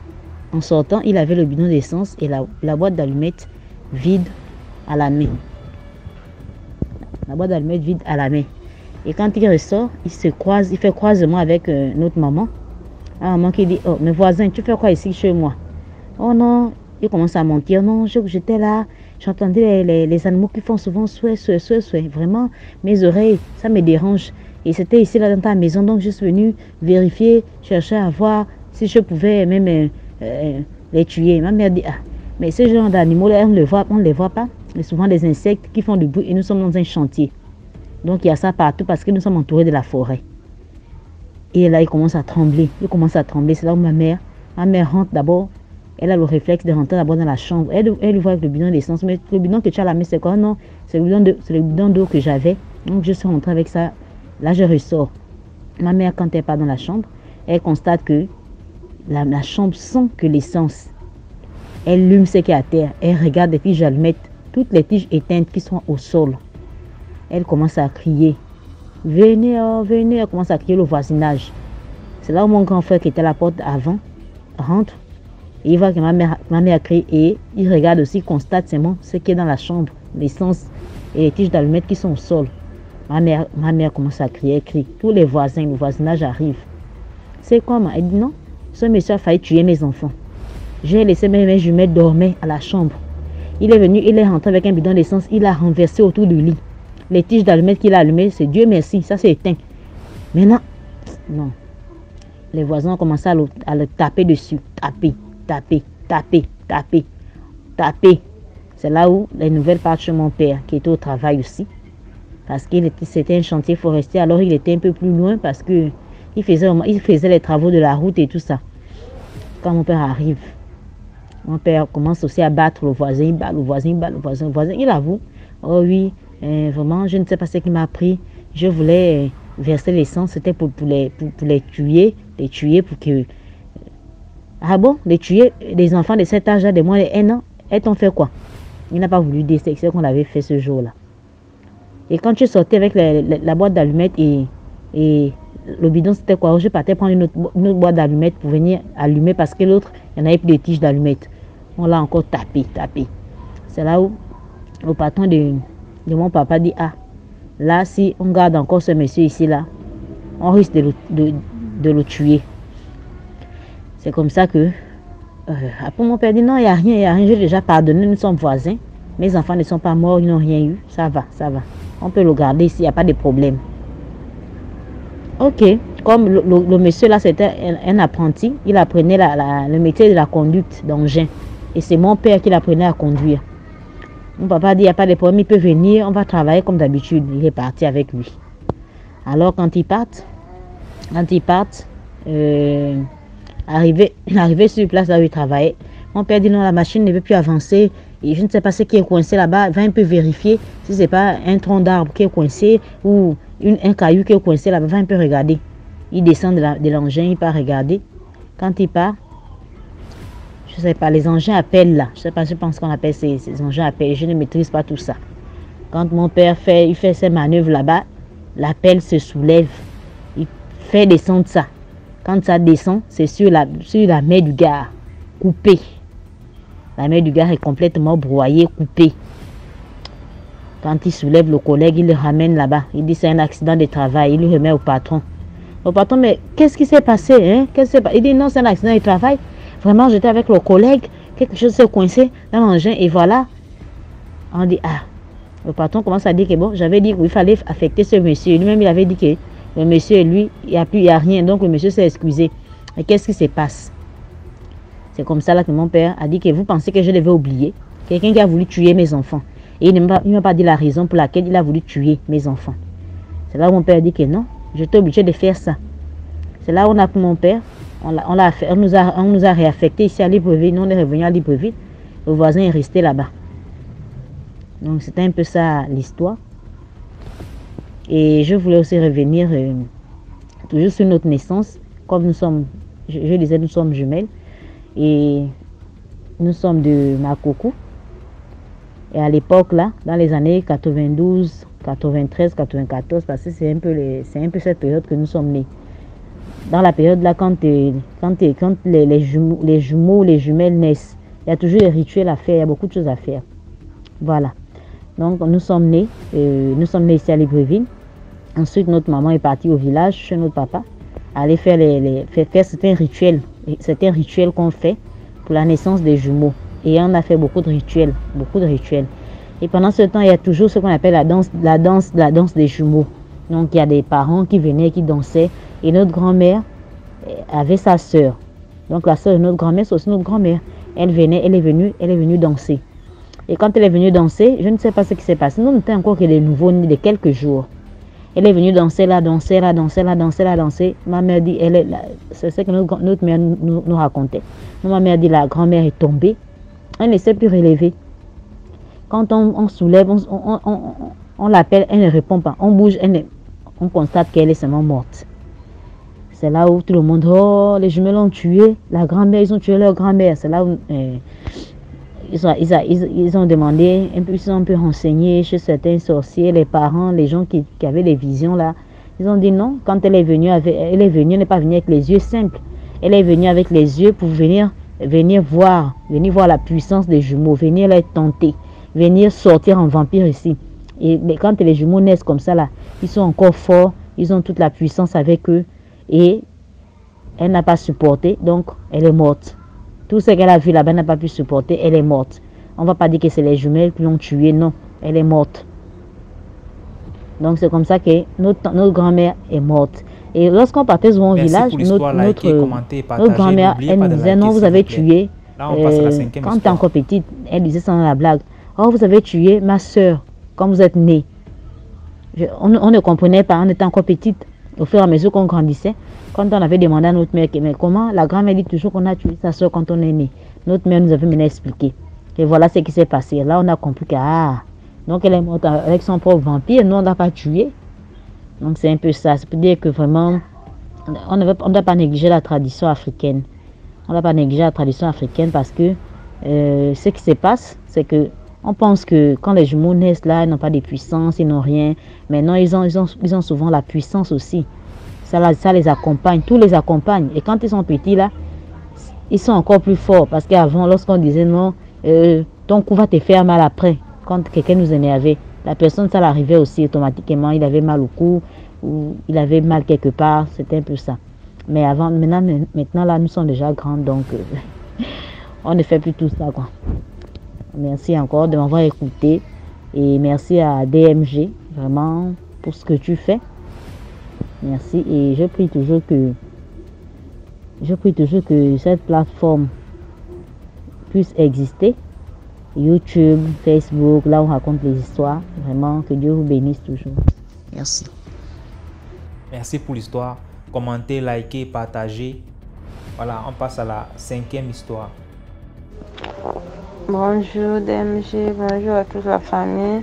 En sortant, il avait le bidon d'essence et la boîte d'allumettes vide à la main. La boîte d'allumettes vide à la main. Et quand il ressort, il fait croisement avec notre maman. La maman qui dit, oh, mes voisins, tu fais quoi ici chez moi? Oh non, il commence à mentir. Non, j'étais là, j'entendais les animaux qui font souvent souhait. Vraiment, mes oreilles, ça me dérange. Et c'était ici, là, dans ta maison. Donc, je suis venue vérifier, chercher à voir si je pouvais même les tuer. Ma mère dit, ah, mais ce genre d'animaux, on ne les voit pas. Mais souvent des insectes qui font du bruit et nous sommes dans un chantier. Donc, il y a ça partout parce que nous sommes entourés de la forêt. Et là, il commence à trembler. C'est là où ma mère rentre d'abord. Elle a le réflexe de rentrer d'abord dans la chambre. Elle voit avec le bidon d'essence. Mais le bidon que tu as à la main, c'est quoi? Non, c'est le bidon d'eau que j'avais. Donc, je suis rentrée avec ça. Là, je ressors. Ma mère, quand elle part dans la chambre, elle constate que la chambre sent que l'essence. Elle allume ce qui est à terre. Elle regarde les tiges d'allumettes, toutes les tiges éteintes qui sont au sol. Elle commence à crier. Venez, oh, venez. Elle commence à crier le voisinage. C'est là où mon grand frère qui était à la porte avant rentre. Et il voit que ma mère crie et il regarde aussi, constate seulement ce qui est dans la chambre, l'essence et les tiges d'allumettes qui sont au sol. Ma mère commence à crier, elle crie. Tous les voisins, le voisinage arrive. C'est comment? Elle dit non, ce monsieur a failli tuer mes enfants. J'ai laissé mes jumelles dormir à la chambre. Il est venu, il est rentré avec un bidon d'essence, il a renversé autour du lit. Les tiges d'allumettes qu'il a allumées, c'est Dieu merci, ça s'est éteint. Maintenant, non. Les voisins ont commencé à le taper dessus. Taper. C'est là où les nouvelles partent chez mon père, qui était au travail aussi. Parce que c'était un chantier forestier, alors il était un peu plus loin parce que il faisait les travaux de la route et tout ça. Quand mon père arrive, mon père commence aussi à battre le voisin, il bat le voisin. Le voisin, il avoue, oh oui, vraiment, je ne sais pas ce qui m'a pris. Je voulais verser l'essence, c'était pour les tuer pour que... Ah bon, les tuer, les enfants de cet âge-là, de moins de 1 an, elles t'ont fait quoi? Il n'a pas voulu dire ce qu'on avait fait ce jour-là. Et quand je sortais avec la boîte d'allumettes et le bidon, c'était quoi? Je partais prendre une autre boîte d'allumettes pour venir allumer parce que l'autre, il y en avait plus de tiges d'allumettes. On l'a encore tapé. C'est là où le patron de mon papa dit, ah, là, si on garde encore ce monsieur ici, là, on risque de le tuer. C'est comme ça que, après mon père dit, non, il n'y a rien, j'ai déjà pardonné, nous sommes voisins. Mes enfants ne sont pas morts, ils n'ont rien eu, ça va. On peut le garder ici, il n'y a pas de problème. Ok, comme le monsieur là, c'était un apprenti, il apprenait le métier de la conduite d'engin. Et c'est mon père qui l'apprenait à conduire. Mon papa dit, il n'y a pas de problème, il peut venir, on va travailler comme d'habitude. Il est parti avec lui. Alors quand ils partent, arrivé sur place là où il travaillait, mon père dit non, la machine ne veut plus avancer. Et je ne sais pas ce qui est coincé là-bas. Va un peu vérifier si ce n'est pas un tronc d'arbre qui est coincé ou un caillou qui est coincé là-bas, va un peu regarder. Il descend de l'engin, il part regarder. Quand il part, je sais pas, les engins appellent là. Je sais pas, je pense qu'on appelle ces engins appellent. Je ne maîtrise pas tout ça. Quand mon père fait ses manœuvres là-bas, l'appel se soulève. Il fait descendre ça. Quand ça descend, c'est sur la mer du Gard, coupée. La mer du Gard est complètement broyée, coupée. Quand il soulève le collègue, il le ramène là-bas. Il dit c'est un accident de travail. Il le remet au patron. Le patron, mais qu'est-ce qui s'est passé, hein? Il dit non, c'est un accident de travail. Vraiment, j'étais avec le collègue. Quelque chose s'est coincé dans l'engin et voilà. On dit ah. Le patron commence à dire que bon, j'avais dit qu'il fallait affecter ce monsieur. Lui-même, il avait dit que le monsieur, lui, il n'y a rien. Donc le monsieur s'est excusé. Et qu'est-ce qui se passe? C'est comme ça là que mon père a dit que vous pensez que je devais oublier. Quelqu'un qui a voulu tuer mes enfants. Et il ne m'a pas dit la raison pour laquelle il a voulu tuer mes enfants. C'est là où mon père a dit que non, j'étais obligé de faire ça. C'est là où on a pris mon père, on nous a réaffecté ici à Libreville. Nous, on est revenu à Libreville. Le voisin est resté là-bas. Donc c'était un peu ça l'histoire. Et je voulais aussi revenir toujours sur notre naissance. Comme nous sommes, je disais, nous sommes jumelles. Et nous sommes de Makoko. Et à l'époque, là, dans les années 92, 93, 94, parce que c'est un peu cette période que nous sommes nés. Dans la période là, quand les jumeaux, les jumelles naissent, il y a toujours des rituels à faire, il y a beaucoup de choses à faire. Voilà. Donc nous sommes nés ici à Libreville. Ensuite, notre maman est partie au village chez notre papa, aller faire faire certains rituels qu'on fait pour la naissance des jumeaux. Et on a fait beaucoup de rituels. Et pendant ce temps, il y a toujours ce qu'on appelle la danse des jumeaux. Donc il y a des parents qui venaient, qui dansaient. Et notre grand-mère avait sa sœur. Donc la sœur de notre grand-mère, c'est aussi notre grand-mère. Elle est venue danser. Et quand elle est venue danser, je ne sais pas ce qui s'est passé. Nous, on était encore que des nouveaux-nés de quelques jours. Elle est venue danser. Ma mère dit, c'est ce que notre mère nous racontait. Ma mère dit, la grand-mère est tombée. Elle ne s'est plus relevée. Quand on soulève, on l'appelle, elle ne répond pas. On bouge, on constate qu'elle est seulement morte. C'est là où tout le monde, oh, les jumelles ont tué la grand-mère, ils ont tué leur grand-mère. C'est là où ils ont demandé, ils sont un peu renseignés chez certains sorciers, les parents, les gens qui avaient des visions là. Ils ont dit non, quand elle est venue, elle n'est pas venue avec les yeux simples. Elle est venue avec les yeux pour venir voir la puissance des jumeaux, venir les tenter, venir sortir en vampire ici. Et quand les jumeaux naissent comme ça là, ils sont encore forts, ils ont toute la puissance avec eux et elle n'a pas supporté, donc elle est morte. Tout ce qu'elle a vu là-bas n'a pas pu supporter, elle est morte. On ne va pas dire que c'est les jumelles qui l'ont tuée, non, elle est morte. Donc c'est comme ça que notre grand-mère est morte. Et lorsqu'on partait souvent au village, notre grand-mère, elle nous disait, non, vous avez tué, quand tu es encore petite, elle disait ça dans la blague, oh, vous avez tué ma soeur quand vous êtes née. On ne comprenait pas, on était encore petite. Au fur et à mesure qu'on grandissait, quand on avait demandé à notre mère, mais comment la grand-mère dit toujours qu'on a tué sa soeur quand on est né. Notre mère nous avait maintenant expliqué. Et voilà ce qui s'est passé. Là, on a compris que, donc elle est morte avec son propre vampire, nous on n'a pas tué. Donc c'est un peu ça. Ça peut dire que vraiment, on ne doit pas négliger la tradition africaine. On ne doit pas négliger la tradition africaine parce que ce qui se passe, c'est que on pense que quand les jumeaux naissent là, ils n'ont pas de puissance, ils n'ont rien. Mais non, ils ont souvent la puissance aussi. Ça les accompagne, tout les accompagne. Et quand ils sont petits là, ils sont encore plus forts. Parce qu'avant, lorsqu'on disait non, ton coup va te faire mal après. Quand quelqu'un nous énervait, la personne, ça l'arrivait aussi automatiquement. Il avait mal au cou ou il avait mal quelque part. C'était un peu ça. Mais maintenant là, nous sommes déjà grands. Donc, on ne fait plus tout ça, quoi. Merci encore de m'avoir écouté et merci à DMG vraiment pour ce que tu fais. Merci et je prie toujours que cette plateforme puisse exister. YouTube, Facebook, là où on raconte les histoires. Vraiment que Dieu vous bénisse toujours. Merci. Merci pour l'histoire. Commentez, likez, partagez. Voilà, on passe à la 5e histoire. Bonjour DMG, bonjour à toute la famille.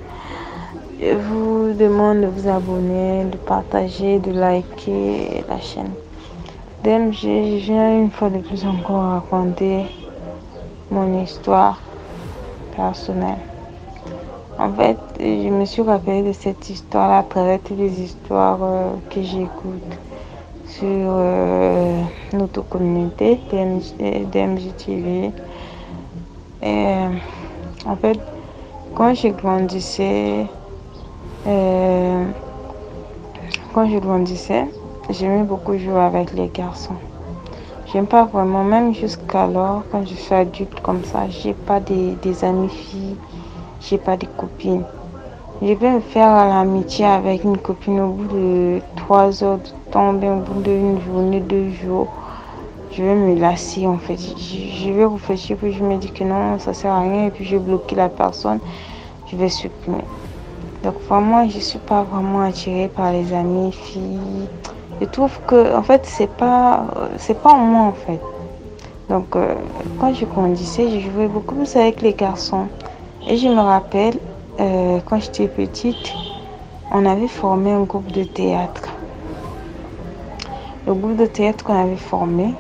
Je vous demande de vous abonner, de partager, de liker la chaîne. DMG, je viens une fois de plus encore raconter mon histoire personnelle. En fait, je me suis rappelé de cette histoire à travers toutes les histoires que j'écoute sur notre communauté DMG TV. Et en fait, quand je grandissais, j'aimais beaucoup jouer avec les garçons. J'aime pas vraiment, même jusqu'alors, quand je suis adulte comme ça, j'ai pas des amies filles, j'ai pas de copines. Je vais me faire l'amitié avec une copine au bout de 3 heures de temps, bien au bout d'une journée, 2 jours. Je vais me lasser en fait. Je vais réfléchir, puis je me dis que non, ça sert à rien, et puis je vais bloquer la personne, je vais supprimer. Donc vraiment, je suis pas vraiment attirée par les amis filles. Je trouve que en fait, c'est pas en moi en fait. Donc quand je grandissais, je jouais beaucoup plus avec les garçons. Et je me rappelle, quand j'étais petite, on avait formé un groupe de théâtre. Le groupe de théâtre qu'on avait formé,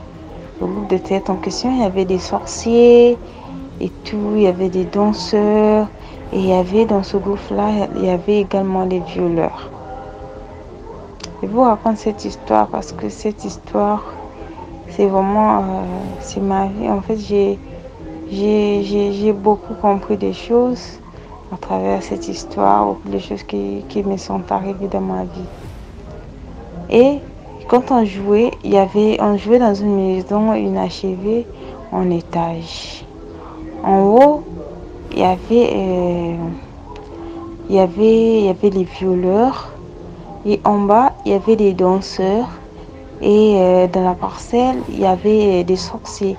le groupe de théâtre en question, il y avait des sorciers et tout, il y avait des danseurs, et il y avait dans ce groupe-là, il y avait également des violeurs. Je vous raconte cette histoire parce que cette histoire, c'est vraiment, c'est ma vie. En fait, j'ai beaucoup compris des choses à travers cette histoire, ou des choses qui me sont arrivées dans ma vie. Et quand on jouait, on jouait dans une maison inachevée en étage. En haut, il y avait les violeurs, et en bas, il y avait des danseurs, et dans la parcelle, il y avait des sorciers.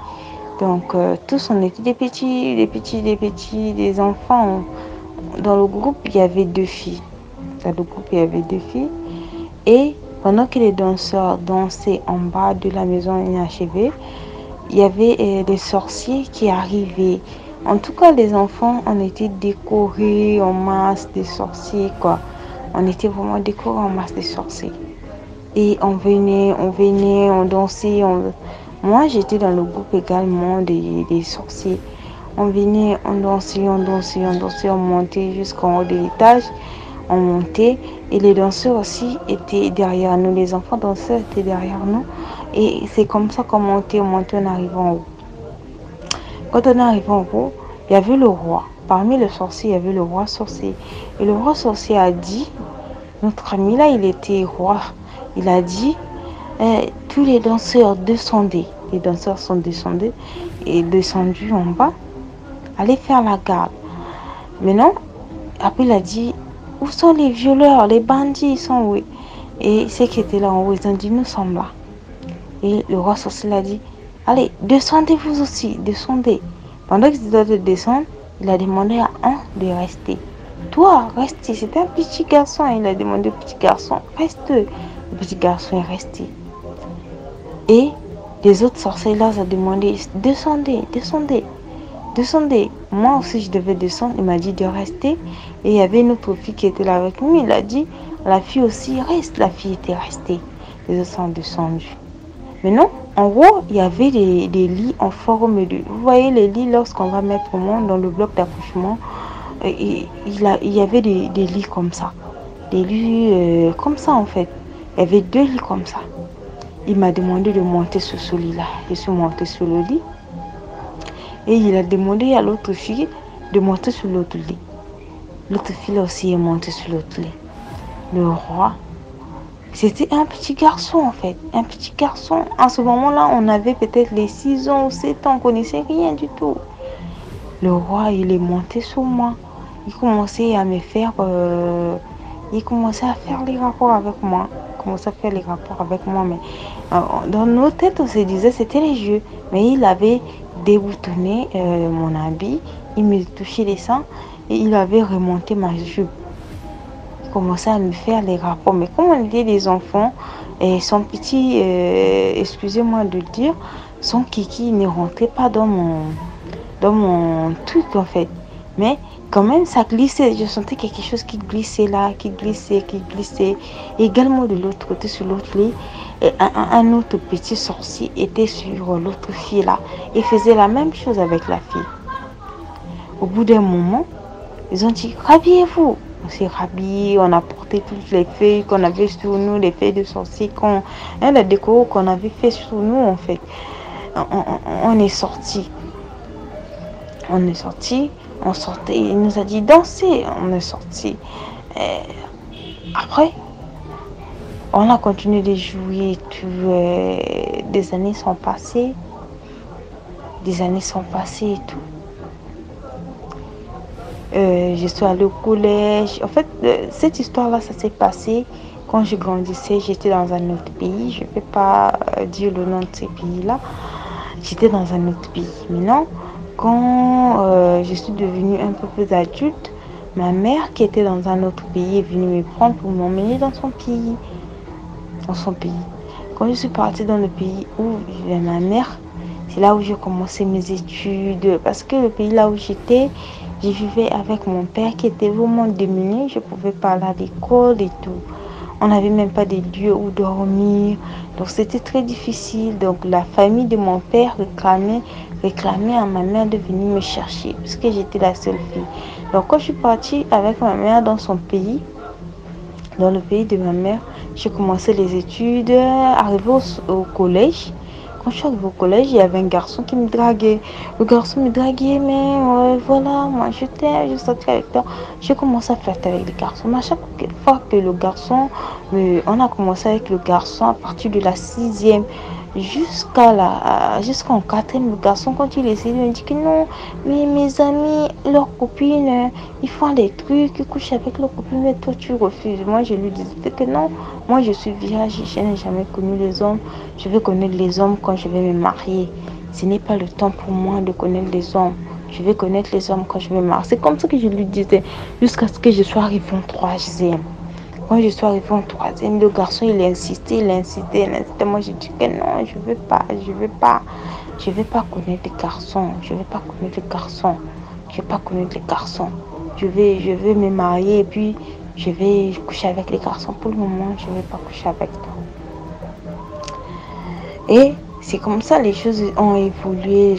Donc tous on était des enfants. Dans le groupe, il y avait 2 filles. Et pendant que les danseurs dansaient en bas de la maison inachevée, il y avait des sorciers qui arrivaient. En tout cas, les enfants, on était décorés en masse des sorciers, quoi. On était vraiment décorés en masse des sorciers. Et on venait, on dansait. Moi, j'étais dans le groupe également des sorciers. On venait, on dansait, on montait jusqu'en haut de l'étage. On montait et les danseurs aussi étaient derrière nous. Les enfants danseurs étaient derrière nous. Et c'est comme ça qu'on montait, on arrivait en haut. Quand on est arrivé en haut, il y avait le roi. Parmi les sorciers, il y avait le roi sorcier. Et le roi sorcier a dit, notre ami là, il était roi. Il a dit, tous les danseurs descendaient. Les danseurs sont descendus en bas. Allez faire la garde. Maintenant, après il a dit, où sont les violeurs, les bandits, ils sont où? Et ceux qui étaient là en haut, ils ont dit, nous sommes là. Et le roi sorcier a dit, allez, descendez vous aussi, descendez. Pendant qu'ils étaient de descendre, il a demandé à un de rester. Toi, reste. C'était un petit garçon. Il a demandé au petit garçon, reste. Le petit garçon est resté. Et les autres sorciers là ont demandé, descendez. Moi aussi, je devais descendre. Il m'a dit de rester. Et il y avait une autre fille qui était là avec nous. Il a dit, la fille aussi reste. La fille était restée. Les autres sont descendus. Maintenant, en haut, il y avait des lits en forme de... Vous voyez les lits lorsqu'on va mettre au monde dans le bloc d'accouchement. Il y avait des lits comme ça. Des lits comme ça en fait. Il y avait 2 lits comme ça. Il m'a demandé de monter sur ce lit-là. Je suis montée sur le lit. Et il a demandé à l'autre fille de monter sur l'autre lit. L'autre fille aussi est montée sur l'autre lit. Le roi, c'était un petit garçon en fait. Un petit garçon. En ce moment-là, on avait peut-être les 6 ans ou 7 ans. On ne connaissait rien du tout. Le roi, il est monté sur moi. Il commençait à me faire... il commençait à faire les rapports avec moi. Mais dans nos têtes, on se disait c'était les jeux. Mais il avait déboutonné mon habit. Il me touchait les seins. Et il avait remonté ma jupe. Il commençait à me faire les rapports. Mais comme on était des enfants, et son petit... excusez-moi de le dire, son kiki ne rentrait pas dans mon truc en fait. Mais quand même, ça glissait. Je sentais quelque chose qui glissait là, qui glissait, qui glissait. Et également de l'autre côté, sur l'autre lit, et un autre petit sorcier était sur l'autre fille là et faisait la même chose avec la fille. Au bout d'un moment, ils ont dit, rhabillez-vous. On s'est rhabillé, on a porté toutes les feuilles qu'on avait sur nous, les feuilles de sorcier, la déco qu'on avait fait sur nous en fait. On est sorti. On est sorti, on sortait, il nous a dit danser, on est sorti. Après, on a continué de jouer, des années sont passées, et tout. Je suis allée au collège. En fait, cette histoire-là, ça s'est passé quand je grandissais. J'étais dans un autre pays. Je ne vais pas dire le nom de ces pays-là. J'étais dans un autre pays. Maintenant, quand je suis devenue un peu plus adulte, ma mère qui était dans un autre pays est venue me prendre pour m'emmener dans son pays. Quand je suis partie dans le pays où vivait ma mère, c'est là où j'ai commencé mes études. Parce que le pays là où j'étais, je vivais avec mon père qui était vraiment démuni. Je pouvais pas aller à l'école et tout. On n'avait même pas de lieux où dormir. Donc c'était très difficile. Donc la famille de mon père réclamait à ma mère de venir me chercher parce que j'étais la seule fille. Donc quand je suis partie avec ma mère dans son pays, dans le pays de ma mère, j'ai commencé les études, arrivé au collège. Quand je suis arrivée au collège, il y avait un garçon qui me draguait. Le garçon me draguait, mais voilà, moi je t'aime, je sortais avec toi. J'ai commencé à flirter avec le garçon. Mais à chaque fois que le garçon, on a commencé avec le garçon à partir de la 6e jusqu'en 4e, le garçon, quand il essaie, il me dit que non, mais mes amis, leurs copines, ils font des trucs, ils couchent avec leurs copines, mais toi tu refuses. Moi je lui disais que non, moi je suis vierge, je n'ai jamais connu les hommes, je vais connaître les hommes quand je vais me marier. Ce n'est pas le temps pour moi de connaître les hommes. Je vais connaître les hommes quand je vais me marier. C'est comme ça que je lui disais, jusqu'à ce que je sois arrivée en 3e. Quand je suis arrivée en 3e, le garçon il insistait. Moi je dis que non, je veux pas connaître les garçons. Je vais me marier et puis je vais coucher avec les garçons. Pour le moment, je ne vais pas coucher avec toi. Et c'est comme ça, les choses ont évolué,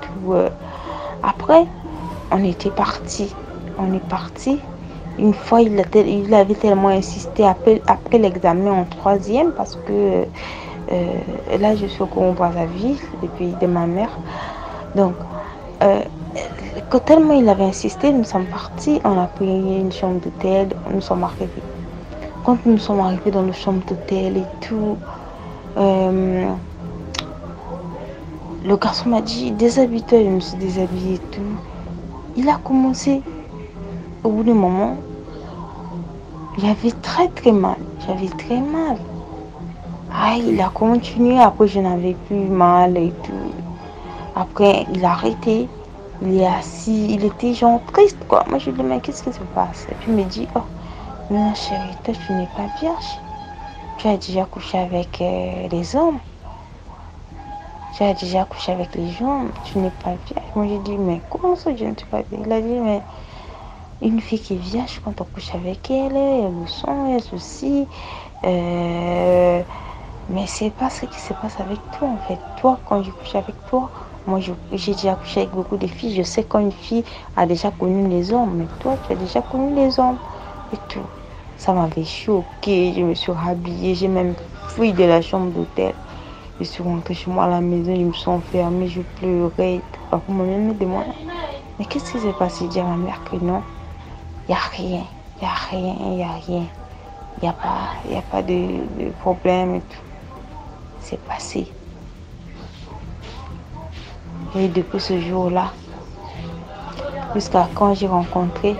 tout. Après, on est parti. Une fois, il avait tellement insisté après l'examen en 3e parce que là, je suis au Congo-Brazzaville, le pays de ma mère. Donc, quand tellement il avait insisté, nous sommes partis, on a pris une chambre d'hôtel, nous sommes arrivés. Quand nous sommes arrivés dans la chambre d'hôtel et tout, le garçon m'a dit, déshabille-toi, je me suis déshabillée et tout. Il a commencé, au bout d'un moment, j'avais très mal. Il a continué, après je n'avais plus mal et tout. Après, il a arrêté, il est assis, il était genre triste quoi. Moi je lui dis, mais qu'est-ce qui se passe? Et puis il me dit, oh, mais ma chérie, toi tu n'es pas vierge. Tu as déjà couché avec les hommes. Tu n'es pas vierge. Moi je dis, mais comment ça je ne suis pas vierge? Il a dit, mais une fille qui est vierge, quand on couche avec elle, elle le sang, elle ceci. Mais c'est pas ce qui se passe avec toi en fait. Toi, quand je couche avec toi, moi j'ai déjà couché avec beaucoup de filles. Je sais quand une fille a déjà connu les hommes, mais toi tu as déjà connu les hommes et tout. Ça m'avait choquée, je me suis rhabillée, j'ai même fui de la chambre d'hôtel. Je suis rentrée chez moi à la maison, ils me sont enfermés, je pleurais et tout. Après moi-même me demande, mais qu'est-ce qui s'est passé? Je dis à ma mère que non, il n'y a rien. Il n'y a pas de problème et tout. C'est passé. Et depuis ce jour-là, jusqu'à quand j'ai rencontré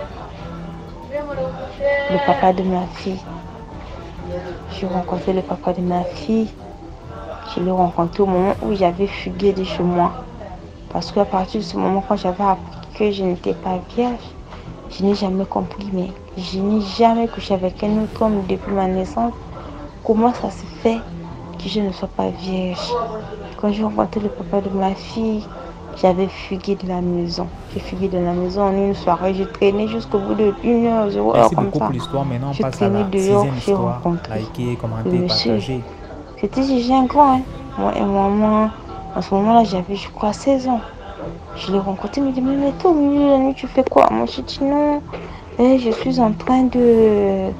le papa de ma fille. Je l'ai rencontré au moment où j'avais fugué de chez moi. Parce qu'à partir de ce moment, quand j'avais appris que je n'étais pas vierge, je n'ai jamais compris, mais je n'ai jamais couché avec un autre homme depuis ma naissance. Comment ça se fait que je ne sois pas vierge? Quand j'ai rencontré le papa de ma fille, j'avais fugué de la maison. J'ai fugué de la maison en une soirée. J'ai traîné jusqu'au bout de 1 heure, 0 heure Merci comme beaucoup ça. pour l'histoire. Maintenant, on J'ai passe à traîné la dehors, 6e j'ai histoire. rencontré Likez, le commentez, monsieur. partagez. C'était déjà un grand, hein. Moi et maman, à ce moment-là, j'avais, je crois, 16 ans. Je l'ai rencontré, il me dit, mais toi, au milieu de la nuit, tu fais quoi? Moi, j'ai dit non. Je suis en train de...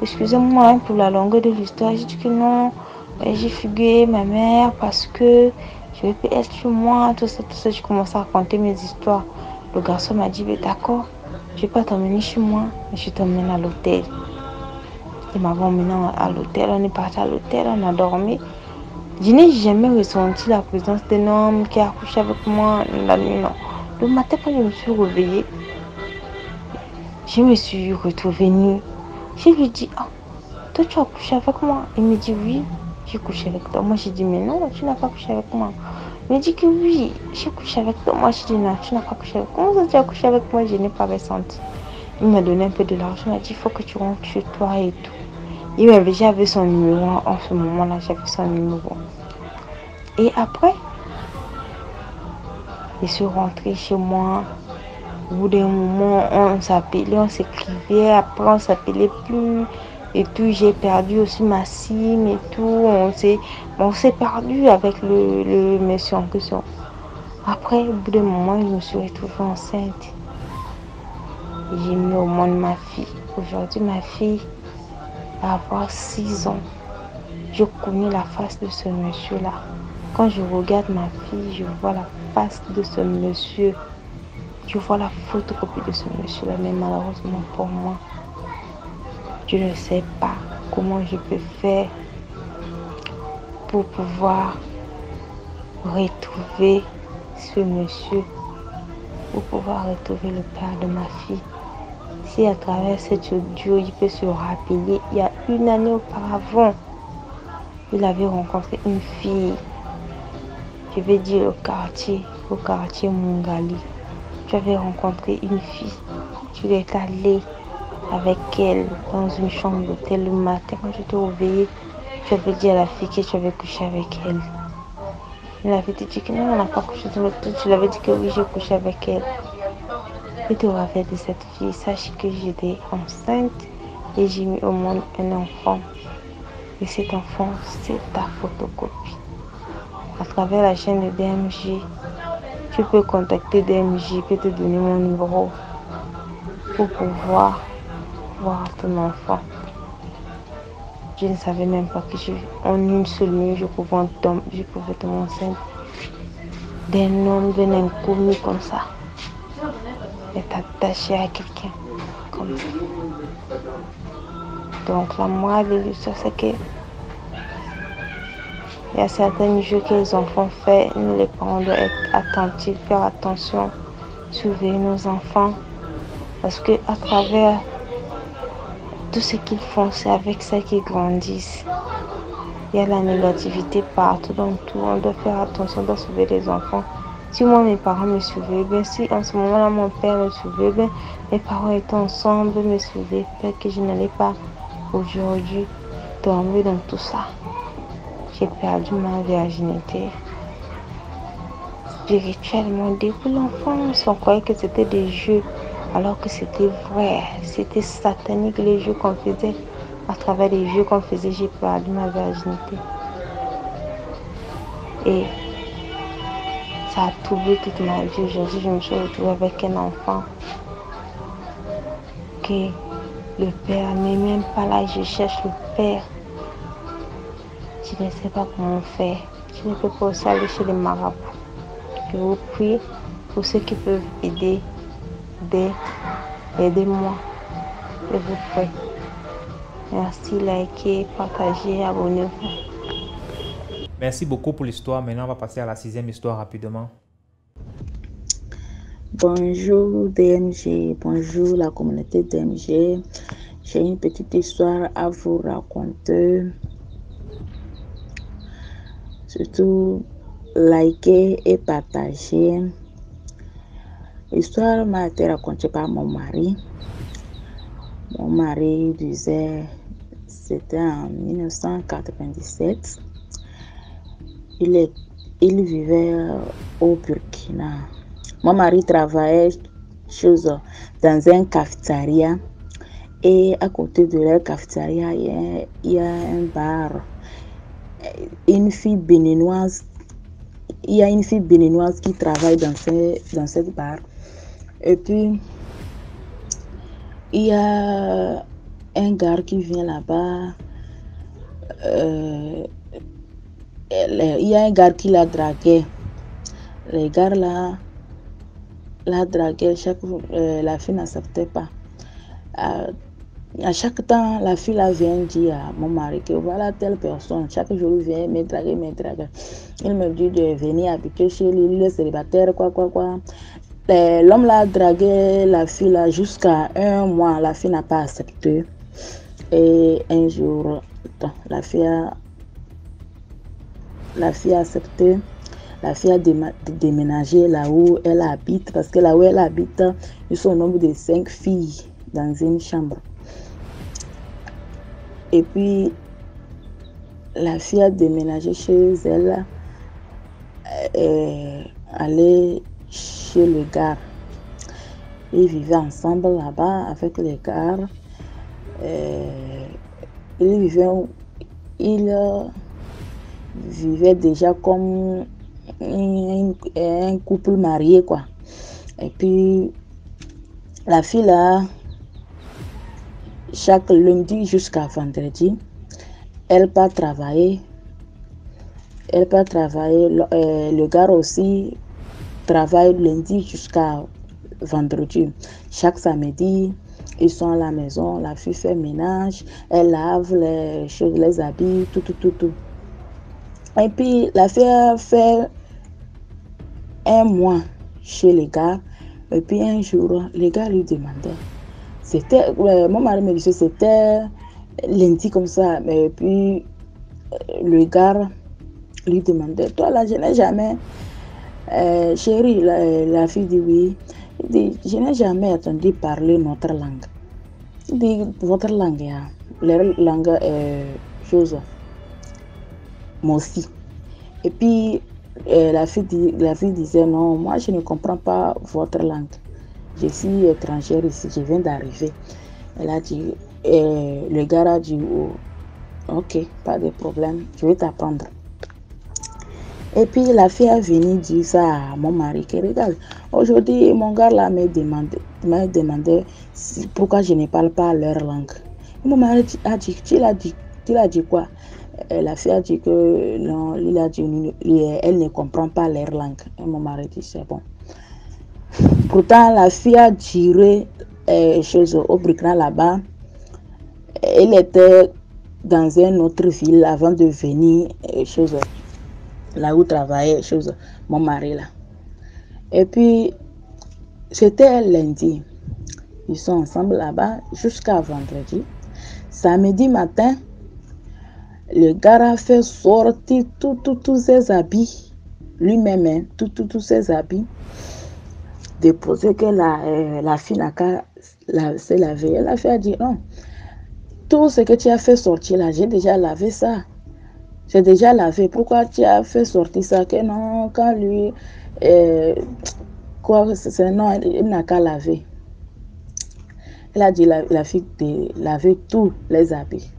Excusez-moi hein, pour la longueur de l'histoire. J'ai dit que non. J'ai fugué ma mère parce que je vais être chez moi, tout ça, tout ça. Je commençais à raconter mes histoires. Le garçon m'a dit, d'accord, je vais pas t'emmener chez moi, mais je t'emmène à l'hôtel. Il m'avait emmené à l'hôtel, on est parti à l'hôtel, on a dormi. Je n'ai jamais ressenti la présence d'un homme qui a couché avec moi la nuit, non. Le matin, quand je me suis réveillée, je me suis retrouvée nue. Je lui ai dit, ah, toi tu as couché avec moi? Il me dit, oui, j'ai couché avec toi. Moi j'ai dit, mais non, tu n'as pas couché avec moi. Il me dit que oui, j'ai couché avec toi. Moi j'ai dit, non, tu n'as pas couché avec moi. Comment ça tu as couché avec moi? Je n'ai pas ressenti. Il m'a donné un peu de l'argent, il m'a dit, il faut que tu rentres chez toi et tout. J'avais son numéro en ce moment-là, j'avais son numéro. Et après, je suis rentrée chez moi. Au bout d'un moment, on s'appelait, on s'écrivait, après on s'appelait plus. Et tout, j'ai perdu aussi ma SIM et tout. On s'est perdu avec le monsieur en question. Après, au bout d'un moment, je me suis retrouvée enceinte. J'ai mis au monde ma fille. Aujourd'hui, ma fille va avoir 6 ans. Je connais la face de ce monsieur-là. Quand je regarde ma fille, je vois la face de ce monsieur. Je vois la photocopie de ce monsieur-là, mais malheureusement pour moi, je ne sais pas comment je peux faire pour pouvoir retrouver ce monsieur, pour pouvoir retrouver le père de ma fille. Si à travers cet audio, il peut se rappeler, il y a 1 année auparavant, il avait rencontré une fille, je vais dire au quartier Mungali. J'avais rencontré une fille, tu es allé avec elle dans une chambre d'hôtel le matin. Quand je t'ai réveillée, tu avais dit à la fille que tu avais couché avec elle. Elle avait dit que non, on n'a pas couché avec elle. Tu l'avais dit que oui, j'ai couché avec elle. Et tu rappelles de cette fille, sache que j'étais enceinte et j'ai mis au monde un enfant. Et cet enfant, c'est ta photocopie. À travers la chaîne de DMJ, tu peux contacter DMJ, il peut te donner mon numéro pour pouvoir voir ton enfant. Je ne savais même pas que en une seule nuit, je pouvais tomber enceinte d'un homme, d'un inconnu comme ça. Être attaché à quelqu'un comme ça. Donc la morale de l'histoire, c'est que il y a certains jeux que les enfants font, nous les parents doivent être attentifs, faire attention, surveiller nos enfants. Parce que à travers tout ce qu'ils font, c'est avec ça qu'ils grandissent. Il y a la négativité partout, donc tout. On doit faire attention, on doit surveiller les enfants. Si moi, mes parents me surveillaient bien, si en ce moment-là, mon père me surveillait bien, mes parents étaient ensemble, me surveillaient, peut-être que je n'allais pas aujourd'hui tomber dans tout ça. J'ai perdu ma virginité. Spirituellement, depuis l'enfance, on croyait que c'était des jeux, alors que c'était vrai, c'était satanique les jeux qu'on faisait. À travers les jeux qu'on faisait, j'ai perdu ma virginité. Et ça a troublé toute ma vie. Aujourd'hui, je me suis retrouvée avec un enfant que le père n'est même pas là. Je cherche le père. Je ne sais pas comment faire. Je ne peux pas aussi aller chez les marabouts. Je vous prie pour ceux qui peuvent aider, aidez-moi. Je vous prie. Merci, likez, partagez, abonnez-vous. Merci beaucoup pour l'histoire. Maintenant, on va passer à la 6e histoire rapidement. Bonjour DMG, bonjour la communauté DMG. J'ai une petite histoire à vous raconter. Surtout, likez et partagez. L'histoire m'a été racontée par mon mari. Mon mari disait, c'était en 1997. Il il vivait au Burkina. Mon mari travaillait dans un cafétéria. Et à côté de la cafétéria, il y a un bar. Une fille béninoise. Il y a une fille béninoise qui travaille dans cette bar. Et puis, il y a un gars qui vient là-bas. Il y a un gars qui l'a dragué. Les gars là l'a dragué. La fille n'acceptait pas. À chaque temps, la fille là vient dire à mon mari que voilà telle personne. Chaque jour, il vient me draguer. Il me dit de venir habiter chez lui, il est célibataire, quoi. L'homme l'a dragué la fille là jusqu'à 1 mois. La fille n'a pas accepté. Et un jour, la fille a accepté. La fille a déménagé là où elle habite. Parce que là où elle habite, ils sont au nombre de 5 filles dans une chambre. Et puis, la fille a déménagé chez elle. Allée chez le gars. Ils vivaient ensemble là-bas avec les gars. Ils vivaient déjà comme un couple marié, quoi. Et puis, la fille là, chaque lundi jusqu'à vendredi, elle part travailler. Le gars aussi travaille lundi jusqu'à vendredi. Chaque samedi, ils sont à la maison. La fille fait ménage, elle lave les choses, les habits, tout. Et puis, la fille a fait 1 mois chez les gars. Et puis, un jour, les gars lui demandaient. Mon mari me disait c'était lundi comme ça. Et puis, le gars lui demandait, toi là, je n'ai jamais... chérie, la fille dit oui. Il dit, je n'ai jamais entendu parler notre langue. Il dit, votre langue, leur langue est chose. Moi aussi. Et puis, la fille disait, non, moi je ne comprends pas votre langue. Je suis étrangère ici, je viens d'arriver. Elle a dit, le gars a dit, oh, ok, pas de problème, je vais t'apprendre. Et puis la fille est venue dire ça à mon mari, que regarde, aujourd'hui mon gars là m'a demandé pourquoi je ne parle pas leur langue. Et mon mari a dit, tu l'as dit quoi? La fille a dit que non, il a dit, elle ne comprend pas leur langue. Et mon mari dit, c'est bon. Pourtant, la fille a tiré au Burkina là-bas. Elle était dans une autre ville avant de venir là où travaillait mon mari là. Et puis, c'était lundi. Ils sont ensemble là-bas jusqu'à vendredi. Samedi matin, le gars a fait sortir tous ses habits. Lui-même, tous ses habits. Déposer que la fille n'a qu'à se laver. Elle a fait dire non. Tout ce que tu as fait sortir là, j'ai déjà lavé ça. J'ai déjà lavé. Pourquoi tu as fait sortir ça? Que non, quand lui, non, il n'a qu'à laver. Elle a dit la fille de laver tous les habits.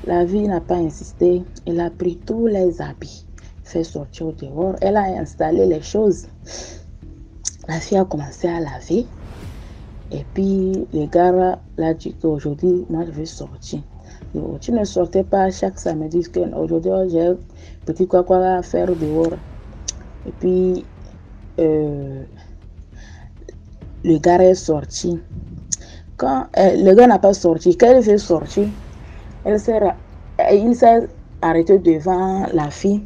La fille n'a pas insisté. Elle a pris tous les habits, fait sortir au dehors. Elle a installé les choses. La fille a commencé à laver. Et puis, le gars l'a dit qu'aujourd'hui, moi, je vais sortir. Tu ne sortais pas chaque samedi, qu'aujourd'hui, j'ai un petit quoi à faire dehors. Et puis, le gars est sorti. Quand le gars n'a pas sorti, quand il veut sortir, il s'est arrêté devant la fille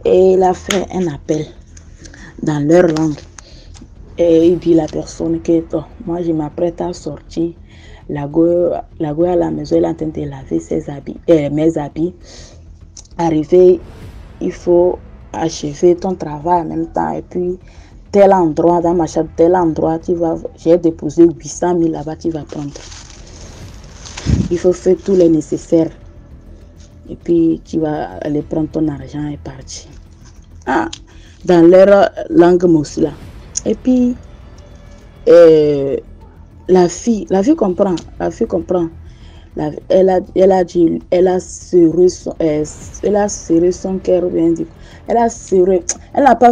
et il a fait un appel dans leur langue. Et il dit à la personne que moi je m'apprête à sortir. La go à la maison, elle est en train de laver mes habits. Arrivé, il faut achever ton travail en même temps. Et puis, tel endroit, dans ma chambre, tel endroit, j'ai déposé 800 000 là-bas, tu vas prendre. Il faut faire tout le nécessaire. et puis tu vas aller prendre ton argent et partir. Ah, dans leur langue mousla. Et puis, la fille comprend. Elle a serré son cœur, bien dit. Elle n'a pas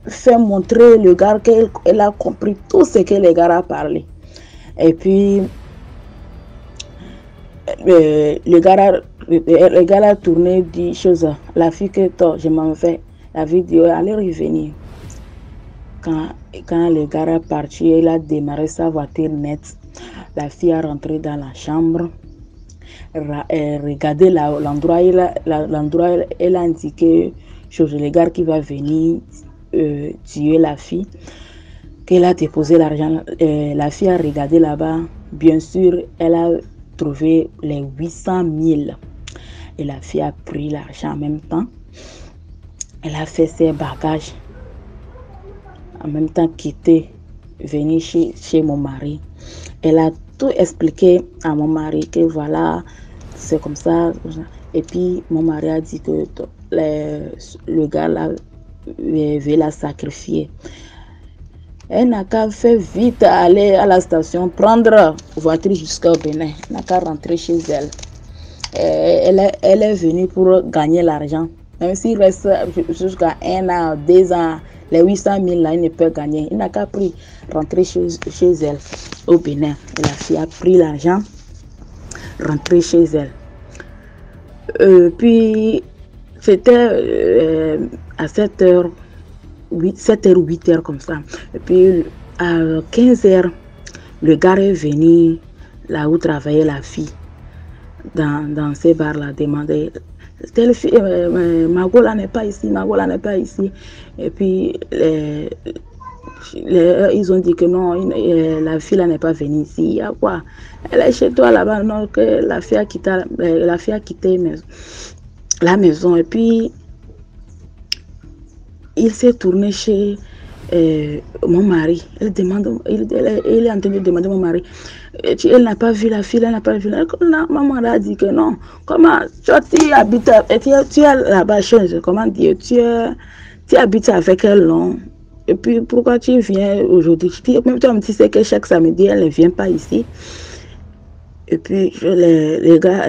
fait montrer le gars qu'elle a compris tout ce que le gars a parlé. Et puis, le gars a tourné, dit chose à la fille que toi, je m'en vais. La vidéo, allez revenir. Quand le gars est parti, il a démarré sa voiture nette. La fille est rentrée dans la chambre. Regardez l'endroit, elle a indiqué chose, le gars qui va venir tuer la fille. Qu'elle a déposé l'argent. La fille a regardé là-bas. Bien sûr, elle a trouvé les 800 000. Et la fille a pris l'argent en même temps. Elle a fait ses bagages. En même temps quitté, venir chez mon mari. Elle a tout expliqué à mon mari que voilà, c'est comme ça. Et puis mon mari a dit que le gars là veut la sacrifier. Elle n'a qu'à faire vite aller à la station, prendre voiture jusqu'au Bénin. Elle n'a qu'à rentrer chez elle. Elle est venue pour gagner l'argent. Même s'il reste jusqu'à 1 an, 2 ans, les 800 000 là, il ne peut gagner. Il n'a qu'à rentrer chez elle au Bénin. Et la fille a pris l'argent, rentré chez elle. Puis, c'était à 7h, 8h comme ça. Et puis, à 15h, le gars est venu là où travaillait la fille. Dans ces bars-là, demander telle fille, Magola n'est pas ici, Magola n'est pas ici. Et puis, ils ont dit que non, la fille là n'est pas venue ici. Il y a quoi? Elle est chez toi là-bas, non, que la fille a quitté la maison. Et puis, il s'est tourné chez mon mari. Il est en train de demander à mon mari. Elle n'a pas vu la fille, elle n'a pas vu la fille. Maman a dit que non. Comment tu habites, tu es là-bas, comment dire, tu habites avec elle, non? Et puis pourquoi tu viens aujourd'hui? Même toi, tu sais que chaque samedi, elle ne vient pas ici. Et puis les gars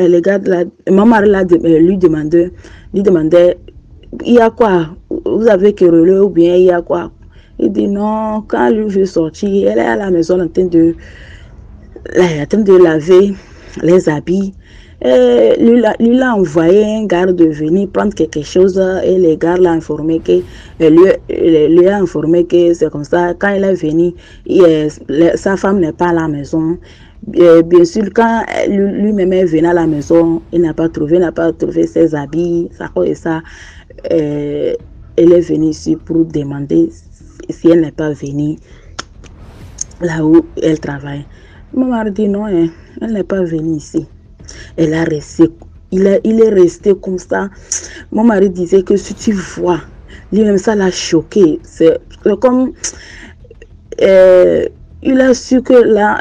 mon mari lui demandait, il y a quoi? Vous avez querellé ou bien il y a quoi? Il dit non, quand lui veut sortir, elle est à la maison en train de laver les habits. Et lui l'a envoyé un garde de venir prendre quelque chose et le gars l'a informé que lui a informé que c'est comme ça. Quand il est venu, sa femme n'est pas à la maison. Bien sûr, quand lui-même est venu à la maison, il n'a pas trouvé ses habits, ça et ça. Elle est venue ici pour demander si elle n'est pas venue là où elle travaille. Mon mari dit non, elle n'est pas venue ici. Elle a resté, il est resté comme ça. Mon mari disait que si tu vois, lui-même ça l'a choqué. C'est comme il a su que là,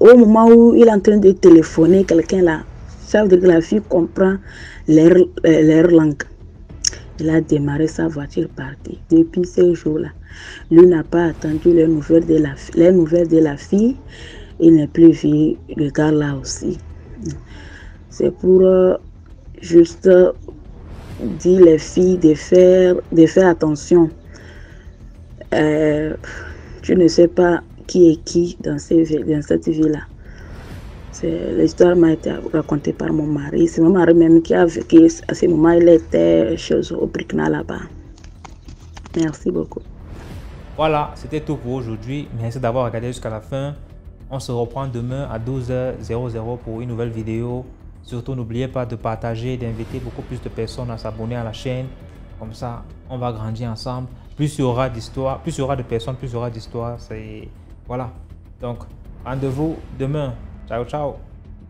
au moment où il est en train de téléphoner quelqu'un là, ça veut dire que la fille comprend leur langue. Il a démarré sa voiture partie. Depuis ces jours-là, lui n'a pas attendu les nouvelles de la fille. Il n'est plus vu le gars là aussi. C'est pour juste dire les filles de faire attention. Tu ne sais pas qui est qui dans cette vie-là. L'histoire m'a été racontée par mon mari. C'est mon mari même qui a vécu à ce moment. Il était au Burkina là-bas. Merci beaucoup. Voilà, c'était tout pour aujourd'hui. Merci d'avoir regardé jusqu'à la fin. On se reprend demain à 12h00 pour une nouvelle vidéo. Surtout, n'oubliez pas de partager, d'inviter beaucoup plus de personnes à s'abonner à la chaîne. Comme ça, on va grandir ensemble. Plus il y aura d'histoires, plus il y aura de personnes, plus il y aura d'histoires. Voilà. Donc, rendez-vous demain. Ciao, ciao.